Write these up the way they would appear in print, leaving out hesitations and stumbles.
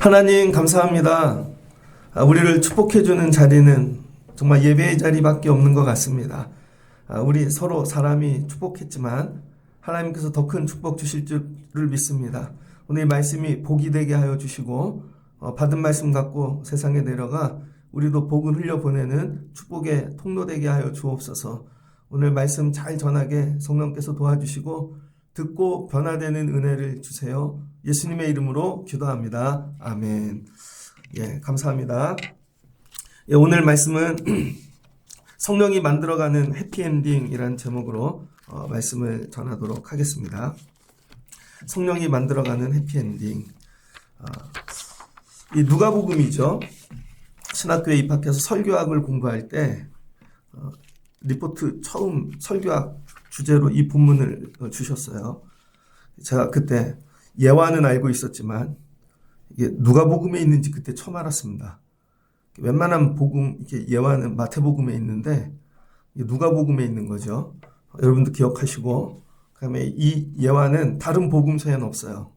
하나님 감사합니다. 우리를 축복해주는 자리는 정말 예배의 자리밖에 없는 것 같습니다. 우리 서로 사람이 축복했지만 하나님께서 더 큰 축복 주실 줄을 믿습니다. 오늘 이 말씀이 복이 되게 하여 주시고 받은 말씀 갖고 세상에 내려가 우리도 복을 흘려보내는 축복의 통로 되게 하여 주옵소서. 오늘 말씀 잘 전하게 성령께서 도와주시고 듣고 변화되는 은혜를 주세요. 예수님의 이름으로 기도합니다. 아멘. 감사합니다. 오늘 말씀은 성령이 만들어가는 해피엔딩이라는 제목으로 말씀을 전하도록 하겠습니다. 성령이 만들어가는 해피엔딩. 이 누가복음이죠. 신학교에 입학해서 설교학을 공부할 때 리포트 처음 설교학 주제로 이 본문을 주셨어요. 제가 그때 예화는 알고 있었지만 이게 누가복음에 있는지 그때 처음 알았습니다. 웬만한 복음, 이렇게 예화는 마태복음에 있는데 누가복음에 있는 거죠. 여러분도 기억하시고, 그다음에 이 예화는 다른 복음서에는 없어요.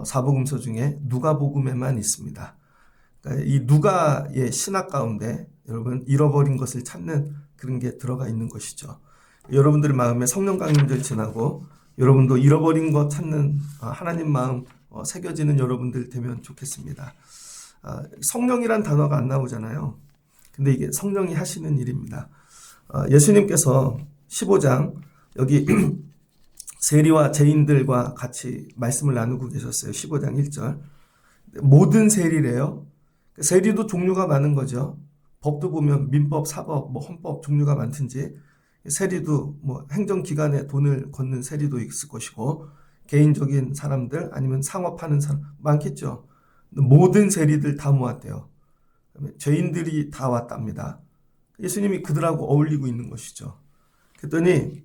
사복음서 중에 누가복음에만 있습니다. 그러니까 이 누가의 신학 가운데 여러분 잃어버린 것을 찾는 그런 게 들어가 있는 것이죠. 여러분들 마음에 성령 강림절 지나고 여러분도 잃어버린 것 찾는 하나님 마음 새겨지는 여러분들 되면 좋겠습니다. 성령이란 단어가 안 나오잖아요. 근데 이게 성령이 하시는 일입니다. 예수님께서 15장 여기 세리와 죄인들과 같이 말씀을 나누고 계셨어요. 15장 1절. 모든 세리래요. 세리도 종류가 많은 거죠. 법도 보면 민법, 사법, 헌법 종류가 많든지 세리도 행정기관에 돈을 걷는 세리도 있을 것이고 개인적인 사람들 아니면 상업하는 사람 많겠죠. 모든 세리들 다 모았대요. 죄인들이 다 왔답니다. 예수님이 그들하고 어울리고 있는 것이죠. 그랬더니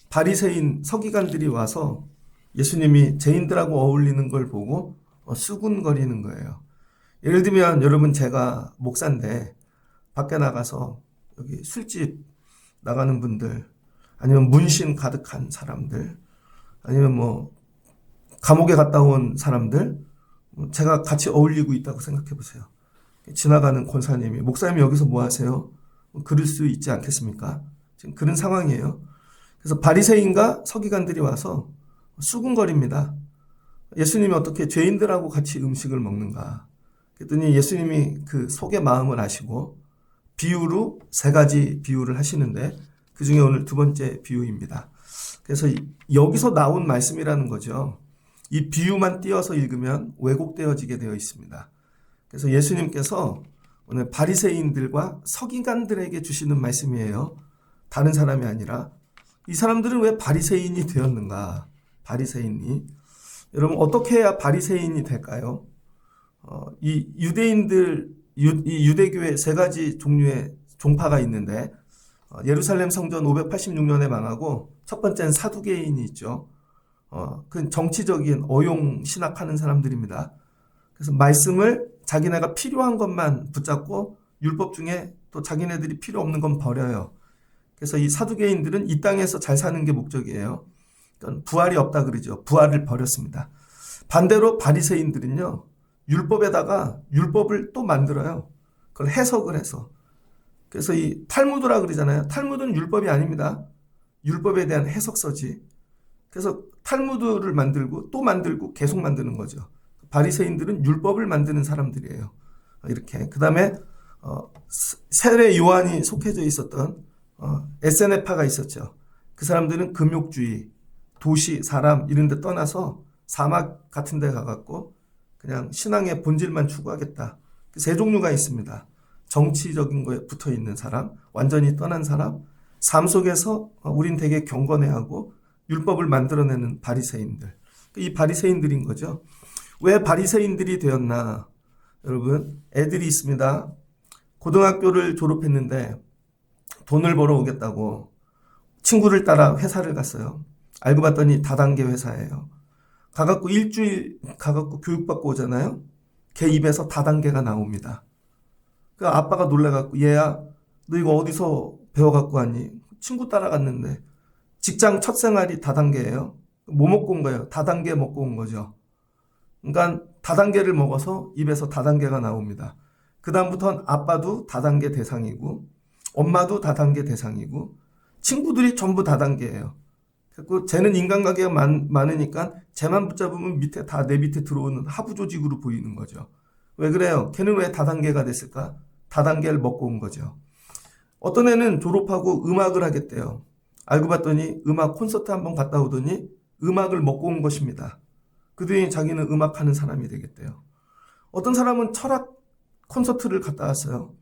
바리새인 서기관들이 와서 예수님이 죄인들하고 어울리는 걸 보고 수군거리는 거예요. 예를 들면 여러분 제가 목사인데 밖에 나가서 여기 술집 나가는 분들 아니면 문신 가득한 사람들 아니면 감옥에 갔다 온 사람들 제가 같이 어울리고 있다고 생각해 보세요. 지나가는 권사님이 목사님이 여기서 뭐 하세요? 그럴 수 있지 않겠습니까? 지금 그런 상황이에요. 그래서 바리새인과 서기관들이 와서 수군거립니다. 예수님이 어떻게 죄인들하고 같이 음식을 먹는가? 그랬더니 예수님이 그 속의 마음을 아시고 비유로 3가지 비유를 하시는데 그 중에 오늘 2번째 비유입니다. 그래서 여기서 나온 말씀이라는 거죠. 이 비유만 띄어서 읽으면 왜곡되어지게 되어 있습니다. 그래서 예수님께서 오늘 바리새인들과 서기관들에게 주시는 말씀이에요. 다른 사람이 아니라 이 사람들은 왜 바리새인이 되었는가? 바리새인이 여러분 어떻게 해야 바리새인이 될까요? 이 유대인들 이 유대교회 3가지 종류의 종파가 있는데 예루살렘 성전 586년에 망하고 첫 번째는 사두개인이 있죠. 그 정치적인 어용 신학하는 사람들입니다. 그래서 말씀을 자기네가 필요한 것만 붙잡고 율법 중에 또 자기네들이 필요 없는 건 버려요. 그래서 이 사두개인들은 이 땅에서 잘 사는 게 목적이에요. 그러니까 부활이 없다 그러죠. 부활을 버렸습니다. 반대로 바리새인들은요. 율법에다가 율법을 또 만들어요. 그걸 해석을 해서. 그래서 이 탈무드라 그러잖아요. 탈무드는 율법이 아닙니다. 율법에 대한 해석서지. 그래서 탈무드를 만들고 또 만들고 계속 만드는 거죠. 바리새인들은 율법을 만드는 사람들이에요. 이렇게. 그 다음에 세례 요한이 속해져 있었던 에세네파가 있었죠. 그 사람들은 금욕주의, 도시, 사람 이런 데 떠나서 사막 같은 데 가갖고 그냥 신앙의 본질만 추구하겠다. 3종류가 있습니다. 정치적인 거에 붙어 있는 사람, 완전히 떠난 사람, 삶 속에서 우린 되게 경건해하고 율법을 만들어내는 바리새인들. 이 바리새인들인 거죠. 왜 바리새인들이 되었나? 여러분, 애들이 있습니다. 고등학교를 졸업했는데 돈을 벌어 오겠다고 친구를 따라 회사를 갔어요. 알고 봤더니 다단계 회사예요. 가갖고 일주일 가갖고 교육받고 오잖아요. 걔 입에서 다단계가 나옵니다. 그 아빠가 놀라갖고 얘야 너 이거 어디서 배워갖고 왔니? 친구 따라갔는데 직장 첫 생활이 다단계예요. 뭐 먹고 온 거예요? 다단계 먹고 온 거죠. 그러니까 다단계를 먹어서 입에서 다단계가 나옵니다. 그 다음부터는 아빠도 다단계 대상이고 엄마도 다단계 대상이고 친구들이 전부 다단계예요. 그리고 쟤는 인간관계가 많으니까 쟤만 붙잡으면 밑에 다 내 밑에 들어오는 하부 조직으로 보이는 거죠. 왜 그래요? 걔는 왜 다단계가 됐을까? 다단계를 먹고 온 거죠. 어떤 애는 졸업하고 음악을 하겠대요. 알고 봤더니 음악 콘서트 한번 갔다 오더니 음악을 먹고 온 것입니다. 그더니 자기는 음악하는 사람이 되겠대요. 어떤 사람은 철학 콘서트를 갔다 왔어요.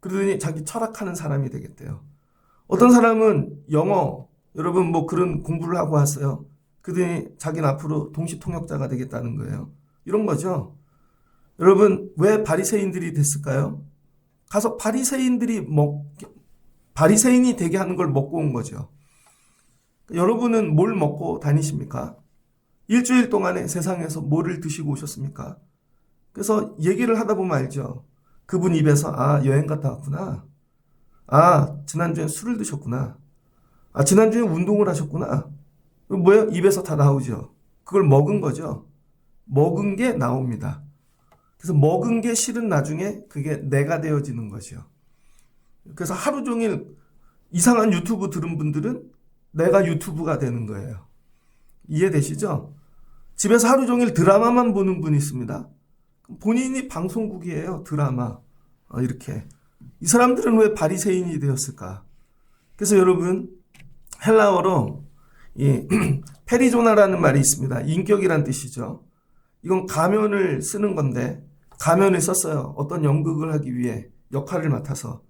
그러더니 자기 철학하는 사람이 되겠대요. 어떤 사람은 영어, 여러분 뭐 그런 공부를 하고 왔어요. 그러더니 자기는 앞으로 동시통역자가 되겠다는 거예요. 이런 거죠. 여러분 왜 바리새인들이 됐을까요? 가서 바리새인이 되게 하는 걸 먹고 온 거죠. 여러분은 뭘 먹고 다니십니까? 일주일 동안에 세상에서 뭐를 드시고 오셨습니까? 그래서 얘기를 하다 보면 알죠. 그분 입에서 여행 갔다 왔구나. 지난주엔 술을 드셨구나. 지난주에 운동을 하셨구나. 뭐예요? 입에서 다 나오죠. 그걸 먹은 거죠. 먹은 게 나옵니다. 그래서 먹은 게 실은 나중에 그게 내가 되어지는 거죠. 그래서 하루 종일 이상한 유튜브 들은 분들은 내가 유튜브가 되는 거예요. 이해되시죠? 집에서 하루 종일 드라마만 보는 분이 있습니다. 본인이 방송국이에요. 드라마. 이렇게. 이 사람들은 왜 바리새인이 되었을까? 그래서 여러분 헬라어로 이 페리조나라는 말이 있습니다. 인격이란 뜻이죠. 이건 가면을 쓰는 건데 가면을 썼어요. 어떤 연극을 하기 위해 역할을 맡아서.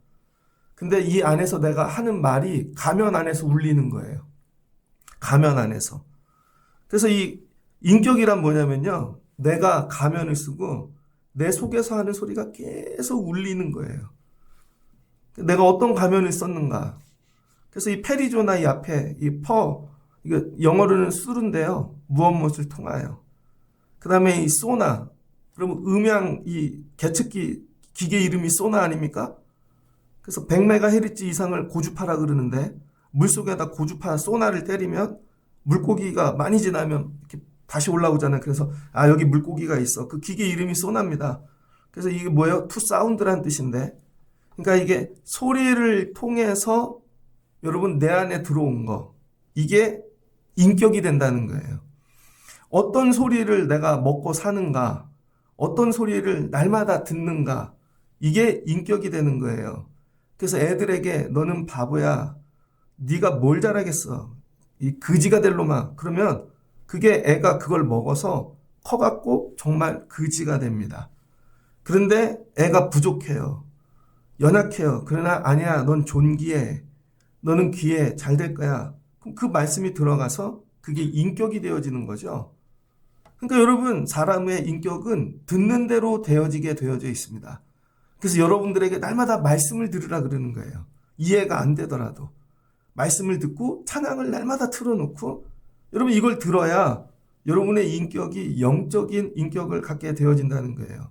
근데 이 안에서 내가 하는 말이 가면 안에서 울리는 거예요. 가면 안에서. 그래서 이 인격이란 뭐냐면요. 내가 가면을 쓰고 내 속에서 하는 소리가 계속 울리는 거예요. 내가 어떤 가면을 썼는가. 그래서 이 페리조나 이 앞에 이거 영어로는 수른데요. 무엇을 통하여. 그 다음에 이 소나. 그러면 음향 이 계측기 기계 이름이 소나 아닙니까? 그래서 100MHz 이상을 고주파라 그러는데 물속에다 고주파 소나를 때리면 물고기가 많이 지나면 이렇게 다시 올라오잖아요. 그래서 여기 물고기가 있어. 그 기계 이름이 소나입니다. 그래서 이게 뭐예요? 투 사운드란 뜻인데 그러니까 이게 소리를 통해서 여러분 내 안에 들어온 거 이게 인격이 된다는 거예요. 어떤 소리를 내가 먹고 사는가 어떤 소리를 날마다 듣는가 이게 인격이 되는 거예요. 그래서 애들에게 너는 바보야. 네가 뭘 잘하겠어. 이 거지가 될 놈아. 그러면 그게 애가 그걸 먹어서 커갖고 정말 거지가 됩니다. 그런데 애가 부족해요. 연약해요. 그러나 아니야. 넌 존귀해. 너는 귀해. 잘 될 거야. 그럼 그 말씀이 들어가서 그게 인격이 되어지는 거죠. 그러니까 여러분 사람의 인격은 듣는 대로 되어지게 되어져 있습니다. 그래서 여러분들에게 날마다 말씀을 들으라 그러는 거예요. 이해가 안 되더라도. 말씀을 듣고 찬양을 날마다 틀어놓고 여러분 이걸 들어야 여러분의 인격이 영적인 인격을 갖게 되어진다는 거예요.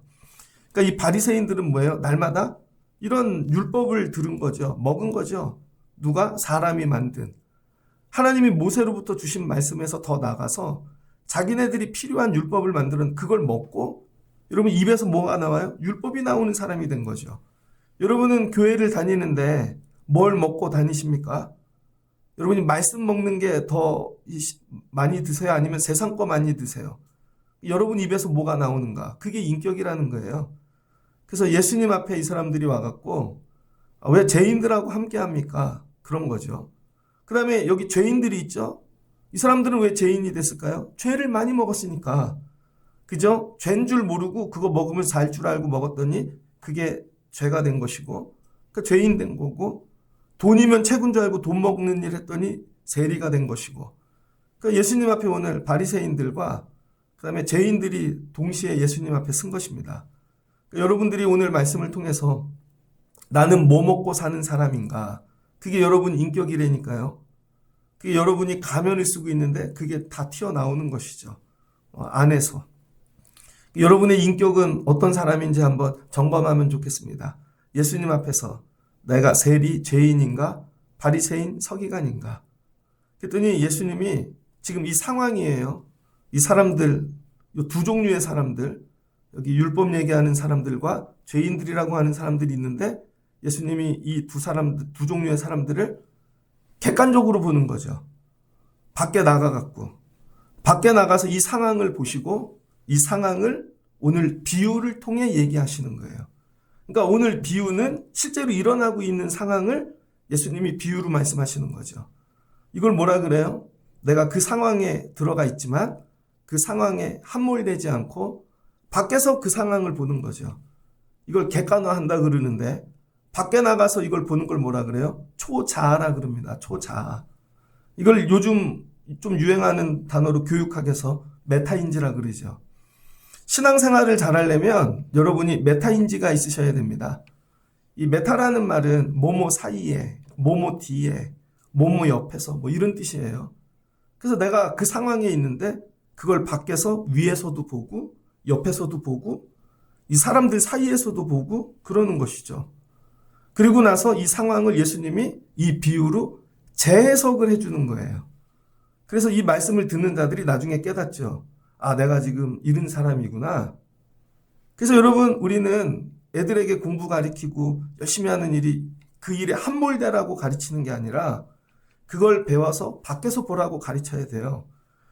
그러니까 이 바리새인들은 뭐예요? 날마다 이런 율법을 들은 거죠. 먹은 거죠. 누가? 사람이 만든. 하나님이 모세로부터 주신 말씀에서 더 나가서 자기네들이 필요한 율법을 만드는 그걸 먹고 여러분 입에서 뭐가 나와요? 율법이 나오는 사람이 된 거죠. 여러분은 교회를 다니는데 뭘 먹고 다니십니까? 여러분이 말씀 먹는 게 더 많이 드세요? 아니면 세상 거 많이 드세요? 여러분 입에서 뭐가 나오는가? 그게 인격이라는 거예요. 그래서 예수님 앞에 이 사람들이 와갖고 왜 죄인들하고 함께 합니까? 그런 거죠. 그 다음에 여기 죄인들이 있죠? 이 사람들은 왜 죄인이 됐을까요? 죄를 많이 먹었으니까. 그죠? 죄인 줄 모르고 그거 먹으면 살 줄 알고 먹었더니 그게 죄가 된 것이고 그러니까 죄인 된 거고 돈이면 채군 줄 알고 돈 먹는 일 했더니 세리가 된 것이고 그러니까 예수님 앞에 오늘 바리새인들과 그 다음에 죄인들이 동시에 예수님 앞에 쓴 것입니다. 그러니까 여러분들이 오늘 말씀을 통해서 나는 뭐 먹고 사는 사람인가 그게 여러분 인격이라니까요. 그게 여러분이 가면을 쓰고 있는데 그게 다 튀어나오는 것이죠. 안에서. 여러분의 인격은 어떤 사람인지 한번 점검하면 좋겠습니다. 예수님 앞에서 내가 세리, 죄인인가? 바리새인, 서기관인가? 그랬더니 예수님이 지금 이 상황이에요. 이 사람들 이 두 종류의 사람들, 여기 율법 얘기하는 사람들과 죄인들이라고 하는 사람들이 있는데 예수님이 이 두 종류의 사람들을 객관적으로 보는 거죠. 밖에 나가서 이 상황을 보시고 이 상황을 오늘 비유를 통해 얘기하시는 거예요. 그러니까 오늘 비유는 실제로 일어나고 있는 상황을 예수님이 비유로 말씀하시는 거죠. 이걸 뭐라 그래요? 내가 그 상황에 들어가 있지만 그 상황에 함몰되지 않고 밖에서 그 상황을 보는 거죠. 이걸 객관화한다 그러는데 밖에 나가서 이걸 보는 걸 뭐라 그래요? 초자아라 그럽니다. 초자아. 이걸 요즘 좀 유행하는 단어로 교육학에서 메타인지라 그러죠. 신앙생활을 잘하려면 여러분이 메타인지가 있으셔야 됩니다. 이 메타라는 말은 뭐뭐 사이에, 뭐뭐 뒤에, 뭐뭐 옆에서 뭐 이런 뜻이에요. 그래서 내가 그 상황에 있는데 그걸 밖에서 위에서도 보고 옆에서도 보고 이 사람들 사이에서도 보고 그러는 것이죠. 그리고 나서 이 상황을 예수님이 이 비유로 재해석을 해주는 거예요. 그래서 이 말씀을 듣는 자들이 나중에 깨닫죠. 아, 내가 지금 이런 사람이구나. 그래서 여러분, 우리는 애들에게 공부 가르치고 열심히 하는 일이 그 일에 함몰되라고 가르치는 게 아니라 그걸 배워서 밖에서 보라고 가르쳐야 돼요.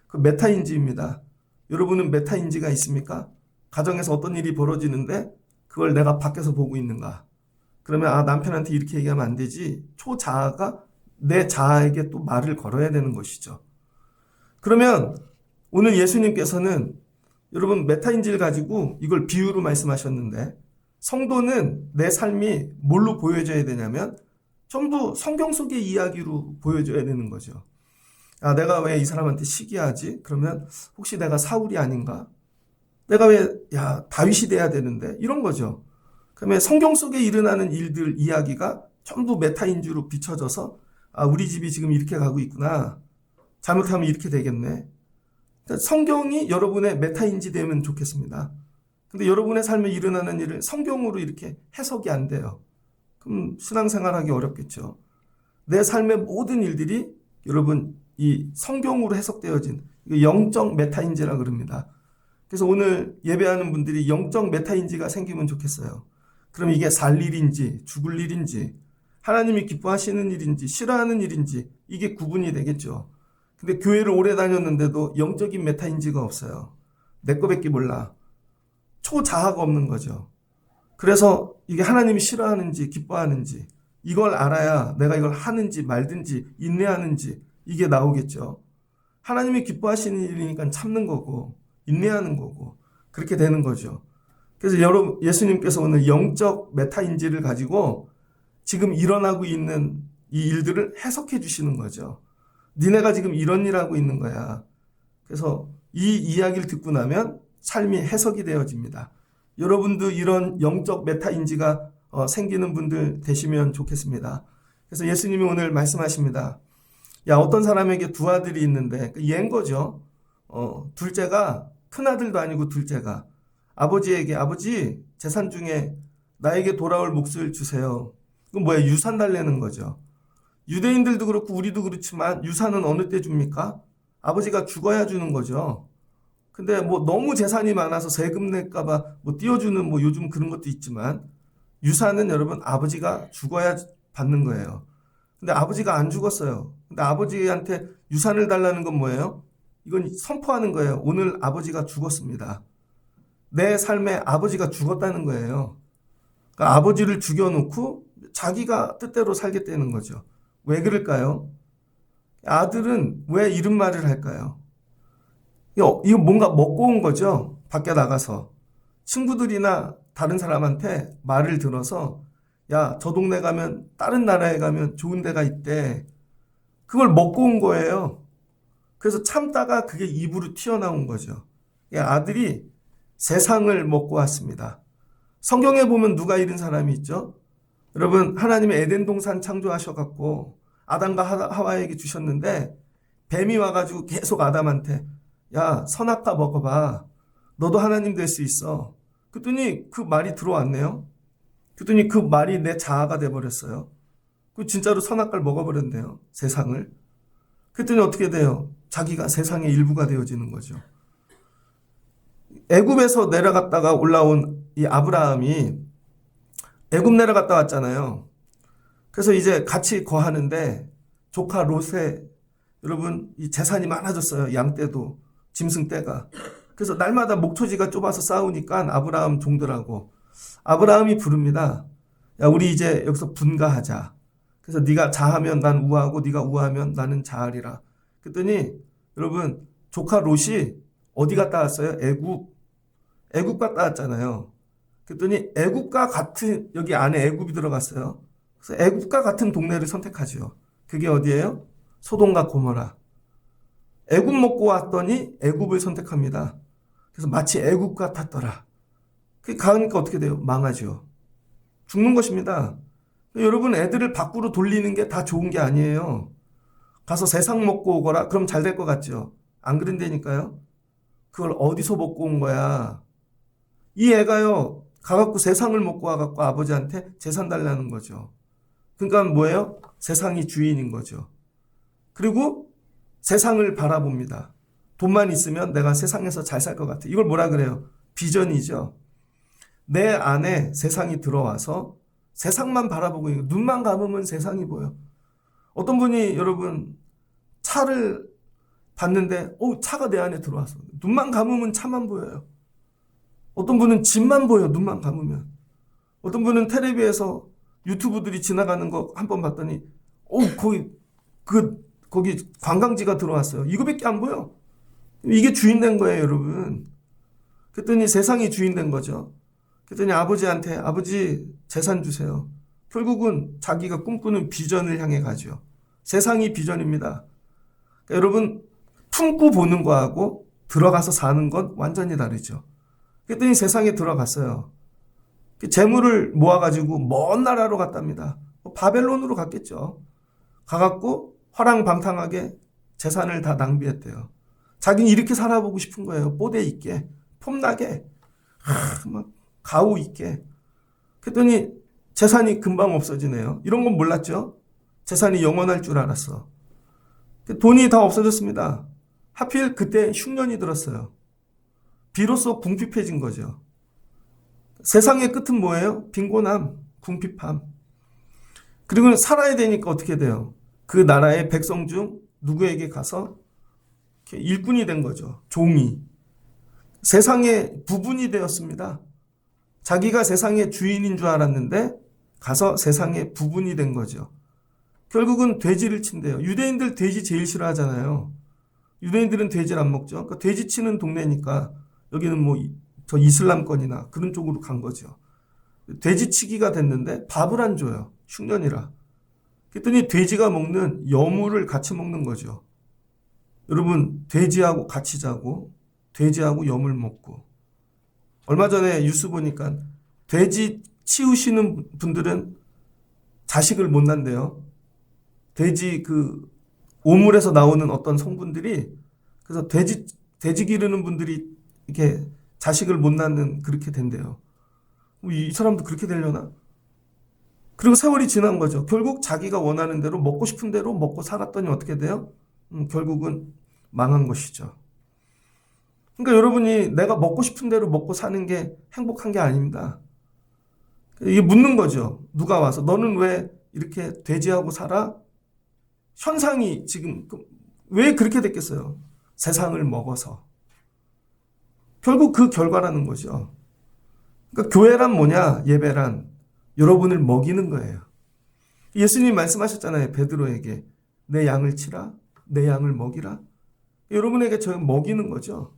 그 메타인지입니다. 여러분은 메타인지가 있습니까? 가정에서 어떤 일이 벌어지는데 그걸 내가 밖에서 보고 있는가? 그러면 아, 남편한테 이렇게 얘기하면 안 되지. 초자아가 내 자아에게 또 말을 걸어야 되는 것이죠. 그러면 오늘 예수님께서는 여러분 메타인지를 가지고 이걸 비유로 말씀하셨는데 성도는 내 삶이 뭘로 보여져야 되냐면 전부 성경 속의 이야기로 보여줘야 되는 거죠. 아, 내가 왜 이 사람한테 시기하지? 그러면 혹시 내가 사울이 아닌가? 내가 왜 다윗이 돼야 되는데? 이런 거죠. 그러면 성경 속에 일어나는 일들 이야기가 전부 메타인지로 비춰져서 아, 우리 집이 지금 이렇게 가고 있구나. 잘못하면 이렇게 되겠네. 그러니까 성경이 여러분의 메타인지 되면 좋겠습니다. 근데 여러분의 삶에 일어나는 일을 성경으로 이렇게 해석이 안 돼요. 그럼 신앙생활하기 어렵겠죠. 내 삶의 모든 일들이 여러분 이 성경으로 해석되어진 영적 메타인지라 그럽니다. 그래서 오늘 예배하는 분들이 영적 메타인지가 생기면 좋겠어요. 그럼 이게 살 일인지 죽을 일인지 하나님이 기뻐하시는 일인지 싫어하는 일인지 이게 구분이 되겠죠. 근데 교회를 오래 다녔는데도 영적인 메타인지가 없어요. 내 거밖에 몰라. 초자아가 없는 거죠. 그래서 이게 하나님이 싫어하는지 기뻐하는지 이걸 알아야 내가 이걸 하는지 말든지 인내하는지 이게 나오겠죠. 하나님이 기뻐하시는 일이니까 참는 거고 인내하는 거고 그렇게 되는 거죠. 그래서 여러분 예수님께서 오늘 영적 메타인지를 가지고 지금 일어나고 있는 이 일들을 해석해 주시는 거죠. 니네가 지금 이런 일 하고 있는 거야. 그래서 이 이야기를 듣고 나면 삶이 해석이 되어집니다. 여러분도 이런 영적 메타인지가 생기는 분들 되시면 좋겠습니다. 그래서 예수님이 오늘 말씀하십니다. 야, 어떤 사람에게 두 아들이 있는데 얘인 거죠. 둘째가 큰 아들도 아니고 둘째가 아버지에게 아버지 재산 중에 나에게 돌아올 몫을 주세요. 그건 뭐야? 유산 달래는 거죠. 유대인들도 그렇고 우리도 그렇지만 유산은 어느 때 줍니까? 아버지가 죽어야 주는 거죠. 근데 뭐 너무 재산이 많아서 세금 낼까봐 뭐 띄워주는 뭐 요즘 그런 것도 있지만 유산은 여러분 아버지가 죽어야 받는 거예요. 근데 아버지가 안 죽었어요. 근데 아버지한테 유산을 달라는 건 뭐예요? 이건 선포하는 거예요. 오늘 아버지가 죽었습니다. 내 삶에 아버지가 죽었다는 거예요. 그러니까 아버지를 죽여놓고 자기가 뜻대로 살겠다는 거죠. 왜 그럴까요? 아들은 왜 이런 말을 할까요? 이거 뭔가 먹고 온 거죠. 밖에 나가서. 친구들이나 다른 사람한테 말을 들어서 야, 저 동네 가면 다른 나라에 가면 좋은 데가 있대. 그걸 먹고 온 거예요. 그래서 참다가 그게 입으로 튀어나온 거죠. 아들이 세상을 먹고 왔습니다. 성경에 보면 누가 이런 사람이 있죠? 여러분, 하나님의 에덴 동산 창조하셔갖고 아담과 하와에게 주셨는데 뱀이 와가지고 계속 아담한테 야, 선악과 먹어봐. 너도 하나님 될 수 있어. 그랬더니 그 말이 들어왔네요. 그랬더니 그 말이 내 자아가 돼버렸어요. 그 진짜로 선악과를 먹어버렸네요. 세상을. 그랬더니 어떻게 돼요? 자기가 세상의 일부가 되어지는 거죠. 애굽에서 내려갔다가 올라온 이 아브라함이 애굽 내려갔다 왔잖아요. 그래서 이제 같이 거하는데 조카 롯에 여러분 이 재산이 많아졌어요. 양떼도 짐승떼가. 그래서 날마다 목초지가 좁아서 싸우니까 아브라함 종들하고 아브라함이 부릅니다. 야, 우리 이제 여기서 분가하자. 그래서 네가 자하면 난 우하고 네가 우하면 나는 자하리라. 그랬더니 여러분 조카 롯이 어디 갔다 왔어요? 애굽 갔다 왔잖아요. 그랬더니 애굽과 같은 여기 안에 애굽이 들어갔어요. 그래서 애굽과 같은 동네를 선택하죠. 그게 어디예요? 소돔과 고모라. 애굽 먹고 왔더니 애굽을 선택합니다. 그래서 마치 애굽 같았더라. 그게 가니까 어떻게 돼요? 망하죠. 죽는 것입니다. 여러분 애들을 밖으로 돌리는 게 다 좋은 게 아니에요. 가서 세상 먹고 오거라. 그럼 잘 될 것 같죠? 안 그런다니까요. 그걸 어디서 먹고 온 거야? 이 애가요. 가갖고 세상을 먹고 와갖고 아버지한테 재산 달라는 거죠. 그러니까 뭐예요? 세상이 주인인 거죠. 그리고 세상을 바라봅니다. 돈만 있으면 내가 세상에서 잘 살 것 같아. 이걸 뭐라 그래요? 비전이죠. 내 안에 세상이 들어와서 세상만 바라보고 있는 거예요. 눈만 감으면 세상이 보여. 어떤 분이 여러분 차를 봤는데 차가 내 안에 들어왔어. 눈만 감으면 차만 보여요. 어떤 분은 집만 보여. 눈만 감으면. 어떤 분은 텔레비에서 유튜브들이 지나가는 거 한 번 봤더니 거기 관광지가 들어왔어요. 이거밖에 안 보여. 이게 주인 된 거예요, 여러분. 그랬더니 세상이 주인 된 거죠. 그랬더니 아버지한테 아버지 재산 주세요. 결국은 자기가 꿈꾸는 비전을 향해 가죠. 세상이 비전입니다. 그러니까 여러분 품고 보는 거하고 들어가서 사는 건 완전히 다르죠. 그랬더니 세상에 들어갔어요. 재물을 모아가지고 먼 나라로 갔답니다. 바벨론으로 갔겠죠. 가갖고 화랑방탕하게 재산을 다 낭비했대요. 자기는 이렇게 살아보고 싶은 거예요. 뽀대 있게, 폼나게, 막 가오 있게. 그랬더니 재산이 금방 없어지네요. 이런 건 몰랐죠? 재산이 영원할 줄 알았어. 돈이 다 없어졌습니다. 하필 그때 흉년이 들었어요. 비로소 궁핍해진 거죠. 세상의 끝은 뭐예요? 빈곤함, 궁핍함. 그리고 살아야 되니까 어떻게 돼요? 그 나라의 백성 중 누구에게 가서 일꾼이 된 거죠. 종이. 세상의 부분이 되었습니다. 자기가 세상의 주인인 줄 알았는데 가서 세상의 부분이 된 거죠. 결국은 돼지를 친대요. 유대인들 돼지 제일 싫어하잖아요. 유대인들은 돼지를 안 먹죠. 그러니까 돼지 치는 동네니까 여기는 뭐 저 이슬람권이나 그런 쪽으로 간 거죠. 돼지치기가 됐는데 밥을 안 줘요. 흉년이라. 그랬더니 돼지가 먹는 여물을 같이 먹는 거죠. 여러분 돼지하고 같이 자고 돼지하고 여물 먹고. 얼마 전에 뉴스 보니까 돼지 치우시는 분들은 자식을 못 낳는데요. 돼지 그 오물에서 나오는 어떤 성분들이 그래서 돼지 기르는 분들이 이렇게 자식을 못 낳는 그렇게 된대요. 이 사람도 그렇게 되려나? 그리고 세월이 지난 거죠. 결국 자기가 원하는 대로 먹고 싶은 대로 먹고 살았더니 어떻게 돼요? 결국은 망한 것이죠. 그러니까 여러분이 내가 먹고 싶은 대로 먹고 사는 게 행복한 게 아닙니다. 이게 묻는 거죠. 누가 와서 너는 왜 이렇게 돼지하고 살아? 현상이 지금 왜 그렇게 됐겠어요? 세상을 먹어서. 결국 그 결과라는 거죠. 그러니까 교회란 뭐냐? 예배란 여러분을 먹이는 거예요. 예수님이 말씀하셨잖아요. 베드로에게 내 양을 치라, 내 양을 먹이라. 여러분에게 저 먹이는 거죠.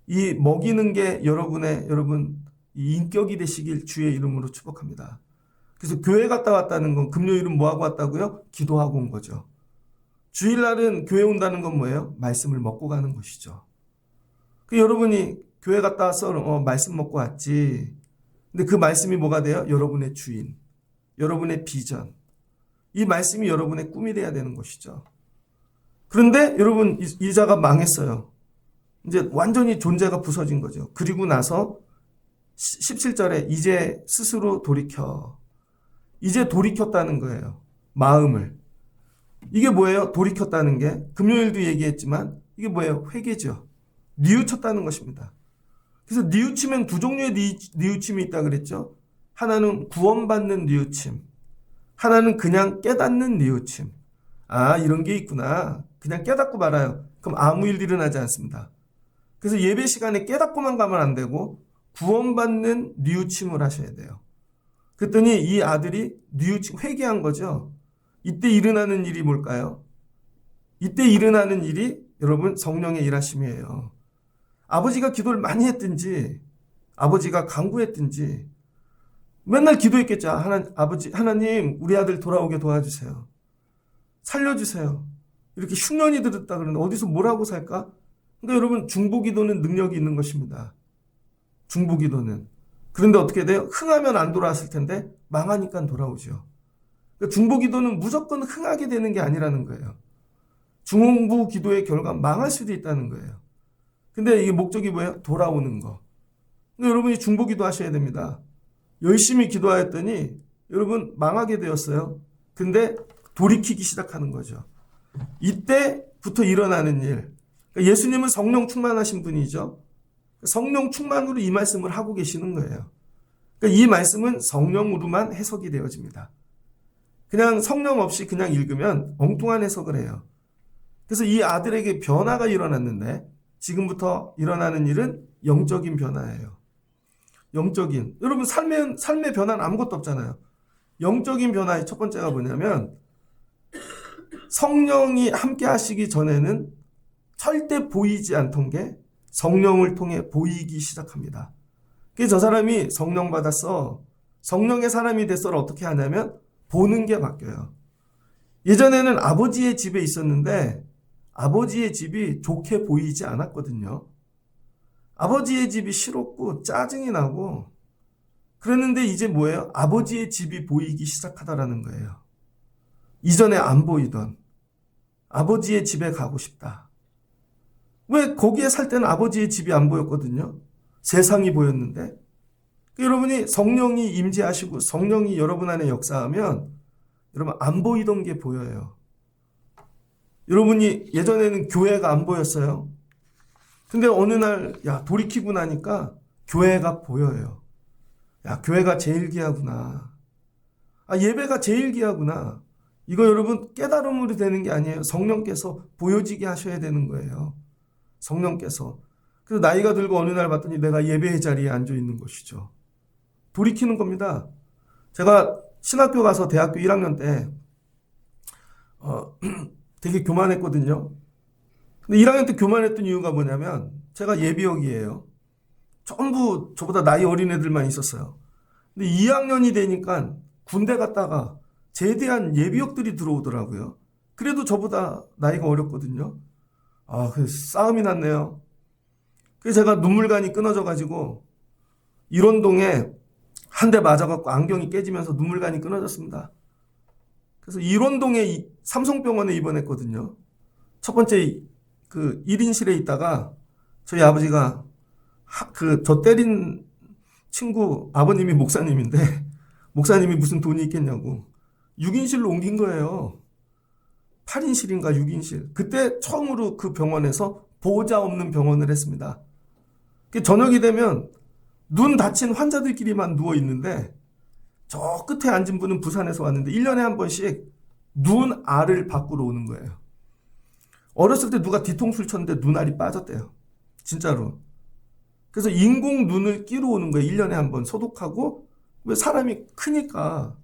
이 먹이는 게 여러분 이 인격이 되시길 주의 이름으로 축복합니다. 그래서 교회 갔다 왔다는 건 금요일은 뭐 하고 왔다고요? 기도하고 온 거죠. 주일날은 교회 온다는 건 뭐예요? 말씀을 먹고 가는 것이죠. 여러분이 교회 갔다 와서 말씀 먹고 왔지. 근데 그 말씀이 뭐가 돼요? 여러분의 주인, 여러분의 비전. 이 말씀이 여러분의 꿈이 돼야 되는 것이죠. 그런데 여러분 이 자가 망했어요. 이제 완전히 존재가 부서진 거죠. 그리고 나서 17절에 이제 스스로 돌이켜. 이제 돌이켰다는 거예요. 마음을. 이게 뭐예요? 돌이켰다는 게 금요일도 얘기했지만 이게 뭐예요? 회개죠. 뉘우쳤다는 것입니다. 그래서 뉘우침엔 두 종류의 뉘우침이 있다 그랬죠. 하나는 구원받는 뉘우침, 하나는 그냥 깨닫는 뉘우침. 아, 이런 게 있구나. 그냥 깨닫고 말아요. 그럼 아무 일 일어나지 않습니다. 그래서 예배 시간에 깨닫고만 가면 안 되고 구원받는 뉘우침을 하셔야 돼요. 그랬더니 이 아들이 뉘우침 회개한 거죠. 이때 일어나는 일이 뭘까요? 이때 일어나는 일이 여러분 성령의 일하심이에요. 아버지가 기도를 많이 했든지 아버지가 간구했든지 맨날 기도했겠죠. 하나님 우리 아들 돌아오게 도와주세요. 살려주세요. 이렇게 흉년이 들었다 그러는데 어디서 뭐라고 살까? 그러니까 여러분 중보기도는 능력이 있는 것입니다. 중보기도는. 그런데 어떻게 돼요? 흥하면 안 돌아왔을 텐데 망하니까 돌아오죠. 그러니까 중보기도는 무조건 흥하게 되는 게 아니라는 거예요. 중보기도의 결과 망할 수도 있다는 거예요. 근데 이게 목적이 뭐예요? 돌아오는 거. 근데 여러분이 중보기도 하셔야 됩니다. 열심히 기도하였더니 여러분 망하게 되었어요. 근데 돌이키기 시작하는 거죠. 이때부터 일어나는 일. 그러니까 예수님은 성령 충만하신 분이죠. 성령 충만으로 이 말씀을 하고 계시는 거예요. 그러니까 이 말씀은 성령으로만 해석이 되어집니다. 그냥 성령 없이 그냥 읽으면 엉뚱한 해석을 해요. 그래서 이 아들에게 변화가 일어났는데 지금부터 일어나는 일은 영적인 변화예요. 영적인. 여러분 삶의 변화는 아무것도 없잖아요. 영적인 변화의 첫 번째가 뭐냐면 성령이 함께 하시기 전에는 절대 보이지 않던 게 성령을 통해 보이기 시작합니다. 그래서 저 사람이 성령 받았어. 성령의 사람이 됐어를 어떻게 하냐면 보는 게 바뀌어요. 예전에는 아버지의 집에 있었는데 아버지의 집이 좋게 보이지 않았거든요. 아버지의 집이 싫었고 짜증이 나고 그랬는데 이제 뭐예요? 아버지의 집이 보이기 시작하다라는 거예요. 이전에 안 보이던 아버지의 집에 가고 싶다. 왜 거기에 살 때는 아버지의 집이 안 보였거든요. 세상이 보였는데 여러분이 성령이 임재하시고 성령이 여러분 안에 역사하면 여러분 안 보이던 게 보여요. 여러분이 예전에는 교회가 안 보였어요. 근데 어느 날 돌이키고 나니까 교회가 보여요. 교회가 제일 귀하구나. 예배가 제일 귀하구나. 이거 여러분 깨달음으로 되는 게 아니에요. 성령께서 보여지게 하셔야 되는 거예요. 성령께서. 그래서 나이가 들고 어느 날 봤더니 내가 예배의 자리에 앉아 있는 것이죠. 돌이키는 겁니다. 제가 신학교 가서 대학교 1학년 때 되게 교만했거든요. 근데 1학년 때 교만했던 이유가 뭐냐면 제가 예비역이에요. 전부 저보다 나이 어린 애들만 있었어요. 근데 2학년이 되니까 군대 갔다가 제대한 예비역들이 들어오더라고요. 그래도 저보다 나이가 어렸거든요. 그래서 싸움이 났네요. 그래서 제가 눈물관이 끊어져가지고 일원동에 한 대 맞아갖고 안경이 깨지면서 눈물관이 끊어졌습니다. 그래서 일원동에 삼성병원에 입원했거든요. 첫 번째 그 1인실에 있다가 저희 아버지가 저 때린 친구 아버님이 목사님인데 목사님이 무슨 돈이 있겠냐고 6인실로 옮긴 거예요. 8인실인가 6인실. 그때 처음으로 그 병원에서 보호자 없는 병원을 했습니다. 저녁이 되면 눈 다친 환자들끼리만 누워 있는데 저 끝에 앉은 분은 부산에서 왔는데 1년에 한 번씩 눈 알을 바꾸러 오는 거예요. 어렸을 때 누가 뒤통수를 쳤는데 눈알이 빠졌대요. 진짜로. 그래서 인공 눈을 끼러 오는 거예요. 1년에 한 번 소독하고. 왜 사람이 크니까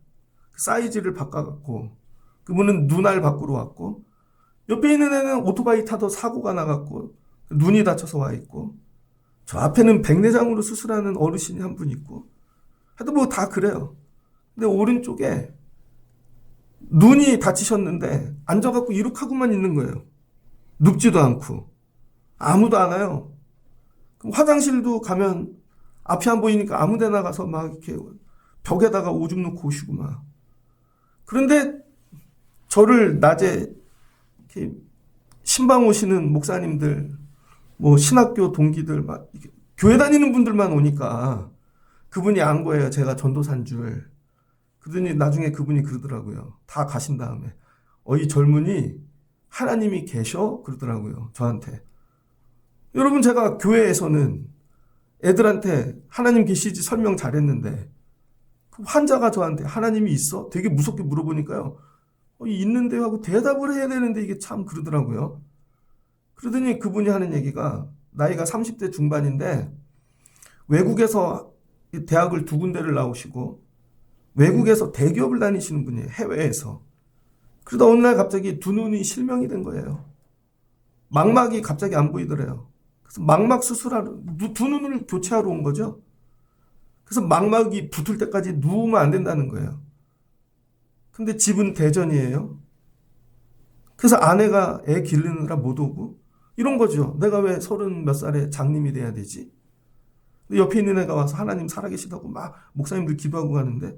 사이즈를 바꿔갖고 그분은 눈알 바꾸러 왔고 옆에 있는 애는 오토바이 타도 사고가 나갖고 눈이 다쳐서 와 있고 저 앞에는 백내장으로 수술하는 어르신이 한 분 있고 하여튼 뭐 다 그래요. 근데 오른쪽에 눈이 다치셨는데 앉아갖고 이렇게 하고만 있는 거예요. 눕지도 않고 아무도 안 와요. 그럼 화장실도 가면 앞이 안 보이니까 아무 데나 가서 막 이렇게 벽에다가 오줌 놓고 오시고 막. 그런데 저를 낮에 이렇게 신방 오시는 목사님들, 뭐 신학교 동기들 막 이렇게 교회 다니는 분들만 오니까 그분이 안 거예요. 제가 전도사인 줄. 그러더니 나중에 그분이 그러더라고요. 다 가신 다음에 이 젊은이 하나님이 계셔? 그러더라고요. 저한테. 여러분 제가 교회에서는 애들한테 하나님 계시지 설명 잘했는데 그 환자가 저한테 하나님이 있어? 되게 무섭게 물어보니까요. 있는데요 하고 대답을 해야 되는데 이게 참 그러더라고요. 그러더니 그분이 하는 얘기가 나이가 30대 중반인데 외국에서 대학을 2군데를 나오시고 외국에서 대기업을 다니시는 분이에요. 해외에서. 그러다 어느 날 갑자기 두 눈이 실명이 된 거예요. 망막이 갑자기 안 보이더래요. 그래서 망막 수술하러 두 눈을 교체하러 온 거죠. 그래서 망막이 붙을 때까지 누우면 안 된다는 거예요. 근데 집은 대전이에요. 그래서 아내가 애 기르느라 못 오고 이런 거죠. 내가 왜 30몇 살에 장님이 돼야 되지? 옆에 있는 애가 와서 하나님 살아계시다고 막 목사님들 기도하고 가는데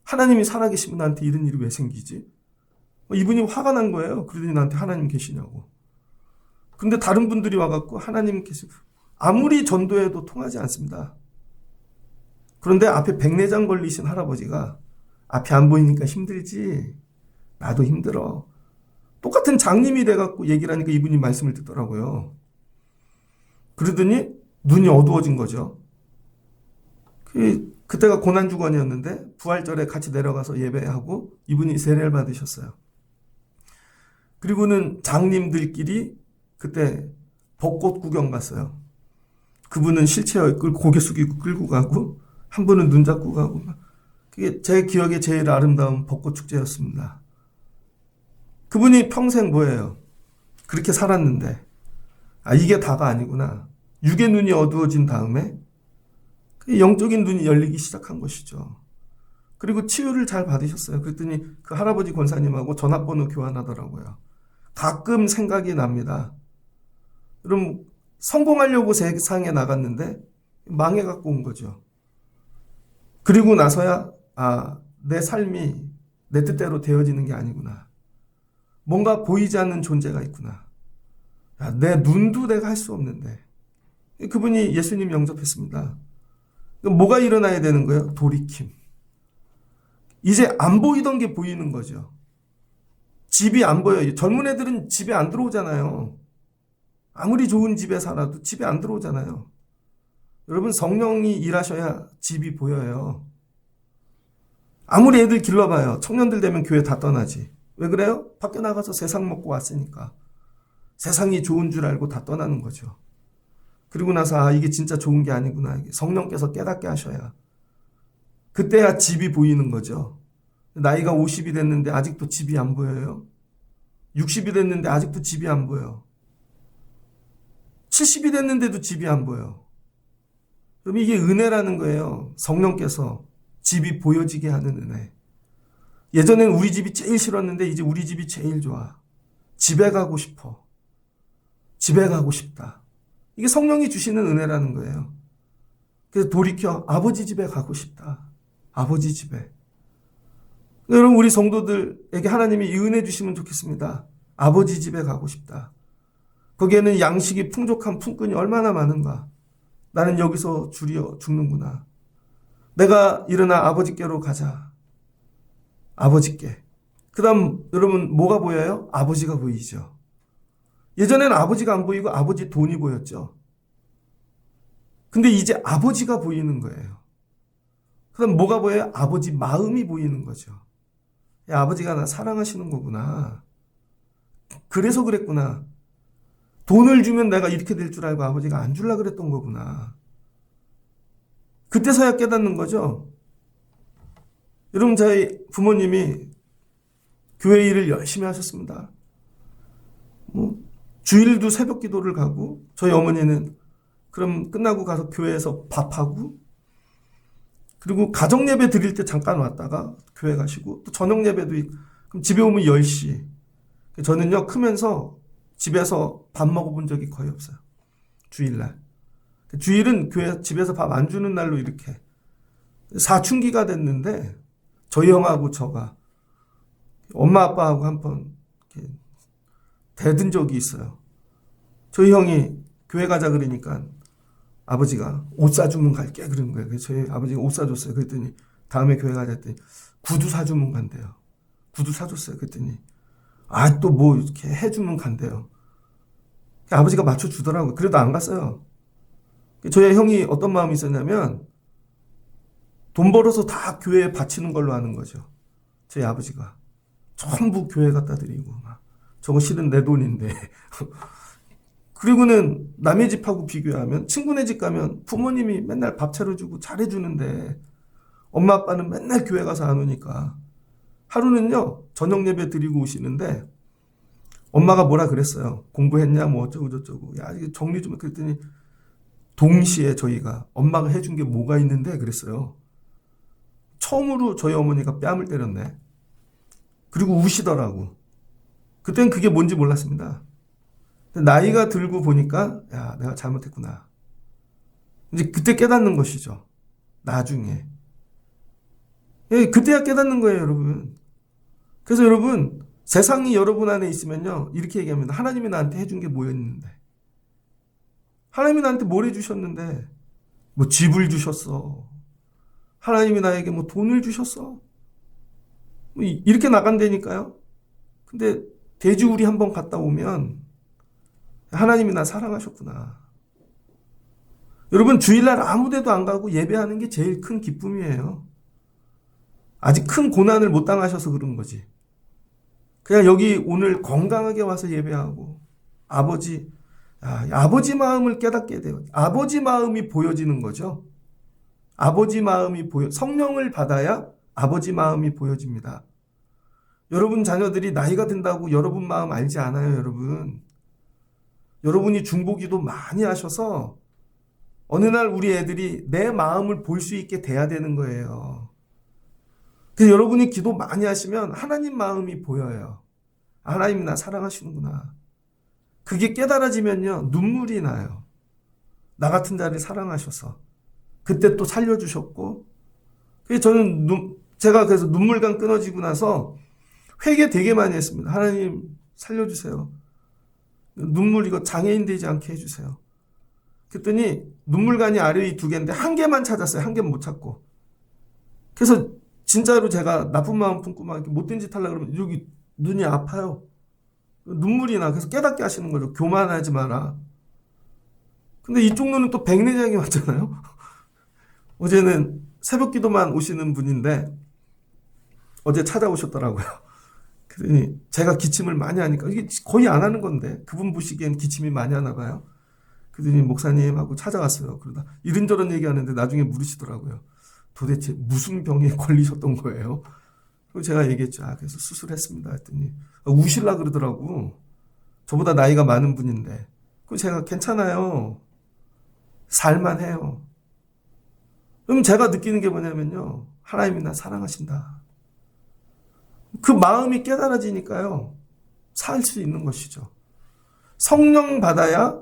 하나님이 살아계시면 나한테 이런 일이 왜 생기지? 이분이 화가 난 거예요. 그러더니 나한테 하나님 계시냐고. 근데 다른 분들이 와갖고 하나님 계시 아무리 전도해도 통하지 않습니다. 그런데 앞에 백내장 걸리신 할아버지가 앞이 안 보이니까 힘들지. 나도 힘들어. 똑같은 장님이 돼갖고 얘기를 하니까 이분이 말씀을 듣더라고요. 그러더니 눈이 어두워진 거죠. 그때가 고난주간이었는데 부활절에 같이 내려가서 예배하고 이분이 세례를 받으셨어요. 그리고는 장님들끼리 그때 벚꽃 구경 갔어요. 그분은 실체어 고개 숙이고 끌고 가고 한 분은 눈 잡고 가고 그게 제 기억에 제일 아름다운 벚꽃 축제였습니다. 그분이 평생 뭐예요? 그렇게 살았는데 이게 다가 아니구나. 육의 눈이 어두워진 다음에 영적인 눈이 열리기 시작한 것이죠. 그리고 치유를 잘 받으셨어요. 그랬더니 그 할아버지 권사님하고 전화번호 교환하더라고요. 가끔 생각이 납니다. 그럼 성공하려고 세상에 나갔는데 망해갖고 온 거죠. 그리고 나서야 내 삶이 내 뜻대로 되어지는 게 아니구나. 뭔가 보이지 않는 존재가 있구나. 내 눈도 내가 할 수 없는데. 그분이 예수님 영접했습니다. 뭐가 일어나야 되는 거예요? 돌이킴. 이제 안 보이던 게 보이는 거죠. 집이 안 보여요. 젊은 애들은 집에 안 들어오잖아요. 아무리 좋은 집에 살아도 집에 안 들어오잖아요. 여러분 성령이 일하셔야 집이 보여요. 아무리 애들 길러봐요. 청년들 되면 교회 다 떠나지. 왜 그래요? 밖에 나가서 세상 먹고 왔으니까. 세상이 좋은 줄 알고 다 떠나는 거죠. 그리고 나서 이게 진짜 좋은 게 아니구나. 성령께서 깨닫게 하셔야. 그때야 집이 보이는 거죠. 나이가 50이 됐는데 아직도 집이 안 보여요. 60이 됐는데 아직도 집이 안 보여. 70이 됐는데도 집이 안 보여. 그럼 이게 은혜라는 거예요. 성령께서 집이 보여지게 하는 은혜. 예전엔 우리 집이 제일 싫었는데 이제 우리 집이 제일 좋아. 집에 가고 싶어. 집에 가고 싶다. 이게 성령이 주시는 은혜라는 거예요. 그래서 돌이켜 아버지 집에 가고 싶다. 아버지 집에. 여러분 우리 성도들에게 하나님이 이 은혜 주시면 좋겠습니다. 아버지 집에 가고 싶다. 거기에는 양식이 풍족한 품꾼이 얼마나 많은가. 나는 여기서 줄여 죽는구나. 내가 일어나 아버지께로 가자. 아버지께. 그 다음 여러분 뭐가 보여요? 아버지가 보이죠. 예전에는 아버지가 안 보이고 아버지 돈이 보였죠. 근데 이제 아버지가 보이는 거예요. 그 다음 뭐가 보여요? 아버지 마음이 보이는 거죠. 야, 아버지가 나 사랑하시는 거구나. 그래서 그랬구나. 돈을 주면 내가 이렇게 될 줄 알고 아버지가 안 주려고 그랬던 거구나. 그때서야 깨닫는 거죠. 여러분 저희 부모님이 교회 일을 열심히 하셨습니다. 주일도 새벽 기도를 가고 저희 어머니는 그럼 끝나고 가서 교회에서 밥하고 그리고 가정 예배 드릴 때 잠깐 왔다가 교회 가시고 또 저녁 예배도 있고 그럼 집에 오면 10시. 저는요 크면서 집에서 밥 먹어본 적이 거의 없어요. 주일날. 주일은 교회 집에서 밥 안 주는 날로 이렇게 사춘기가 됐는데 저희 형하고 저가 엄마 아빠하고 한번 대든 적이 있어요. 저희 형이 교회 가자 그러니까 아버지가 옷 사주면 갈게 그러는 거예요. 그래서 저희 아버지가 옷 사줬어요. 그랬더니 다음에 교회 가자 했더니 구두 사주면 간대요. 구두 사줬어요. 그랬더니 또 뭐 이렇게 해주면 간대요. 아버지가 맞춰주더라고요. 그래도 안 갔어요. 저희 형이 어떤 마음이 있었냐면 돈 벌어서 다 교회에 바치는 걸로 하는 거죠. 저희 아버지가. 전부 교회 갖다 드리고 막 저거 실은 내 돈인데. 그리고는 남의 집하고 비교하면 친구네 집 가면 부모님이 맨날 밥 차려주고 잘해주는데 엄마 아빠는 맨날 교회 가서 안 오니까 하루는요 저녁 예배 드리고 오시는데 엄마가 뭐라 그랬어요. 공부했냐 뭐 어쩌고 저쩌고. 야 이게 정리 좀 해. 그랬더니 동시에 저희가 엄마가 해준 게 뭐가 있는데 그랬어요. 처음으로 저희 어머니가 뺨을 때렸네. 그리고 우시더라고. 그땐 그게 뭔지 몰랐습니다. 나이가 들고 보니까 야 내가 잘못했구나. 이제 그때 깨닫는 것이죠. 나중에. 예, 그때야 깨닫는 거예요 여러분. 그래서 여러분 세상이 여러분 안에 있으면요 이렇게 얘기합니다. 하나님이 나한테 해준 게 뭐였는데, 하나님이 나한테 뭘 해주셨는데, 뭐 집을 주셨어, 하나님이 나에게 뭐 돈을 주셨어, 뭐 이렇게 나간다니까요. 근데 대주우리 한번 갔다 오면 하나님이 나 사랑하셨구나. 여러분 주일날 아무데도 안 가고 예배하는 게 제일 큰 기쁨이에요. 아직 큰 고난을 못 당하셔서 그런 거지. 그냥 여기 오늘 건강하게 와서 예배하고 아버지 마음을 깨닫게 돼요. 아버지 마음이 보여지는 거죠. 아버지 마음이 성령을 받아야 아버지 마음이 보여집니다. 여러분 자녀들이 나이가 든다고 여러분 마음 알지 않아요, 여러분. 여러분이 중보기도 많이 하셔서 어느 날 우리 애들이 내 마음을 볼 수 있게 돼야 되는 거예요. 그래서 여러분이 기도 많이 하시면 하나님 마음이 보여요. 하나님이 나 사랑하시는구나. 그게 깨달아지면요 눈물이 나요. 나 같은 자를 사랑하셔서 그때 또 살려주셨고. 그래서 저는 제가 그래서 눈물감 끊어지고 나서 회개 되게 많이 했습니다. 하나님 살려주세요. 눈물 이거 장애인 되지 않게 해주세요. 그랬더니 눈물관이 아래에 2개인데 한 개만 찾았어요. 한 개는 못 찾고. 그래서 진짜로 제가 나쁜 마음 품고 막 못된 짓 하려고 그러면 여기 눈이 아파요. 눈물이 나. 그래서 깨닫게 하시는 거죠. 교만하지 마라. 근데 이쪽 눈은 또 백내장이 왔잖아요. 어제는 새벽 기도만 오시는 분인데 어제 찾아오셨더라고요. 그러니 제가 기침을 많이 하니까 이게 거의 안 하는 건데 그분 보시기엔 기침이 많이 하나 봐요. 그러더니 목사님하고 찾아왔어요. 그러다 이런저런 얘기하는데 나중에 물으시더라고요. 도대체 무슨 병에 걸리셨던 거예요? 그리고 제가 얘기했죠. 그래서 수술했습니다. 했더니 우실라 그러더라고. 저보다 나이가 많은 분인데. 그럼 제가 괜찮아요. 살만해요. 그럼 제가 느끼는 게 뭐냐면요. 하나님이 나 사랑하신다. 그 마음이 깨달아지니까요. 살 수 있는 것이죠. 성령 받아야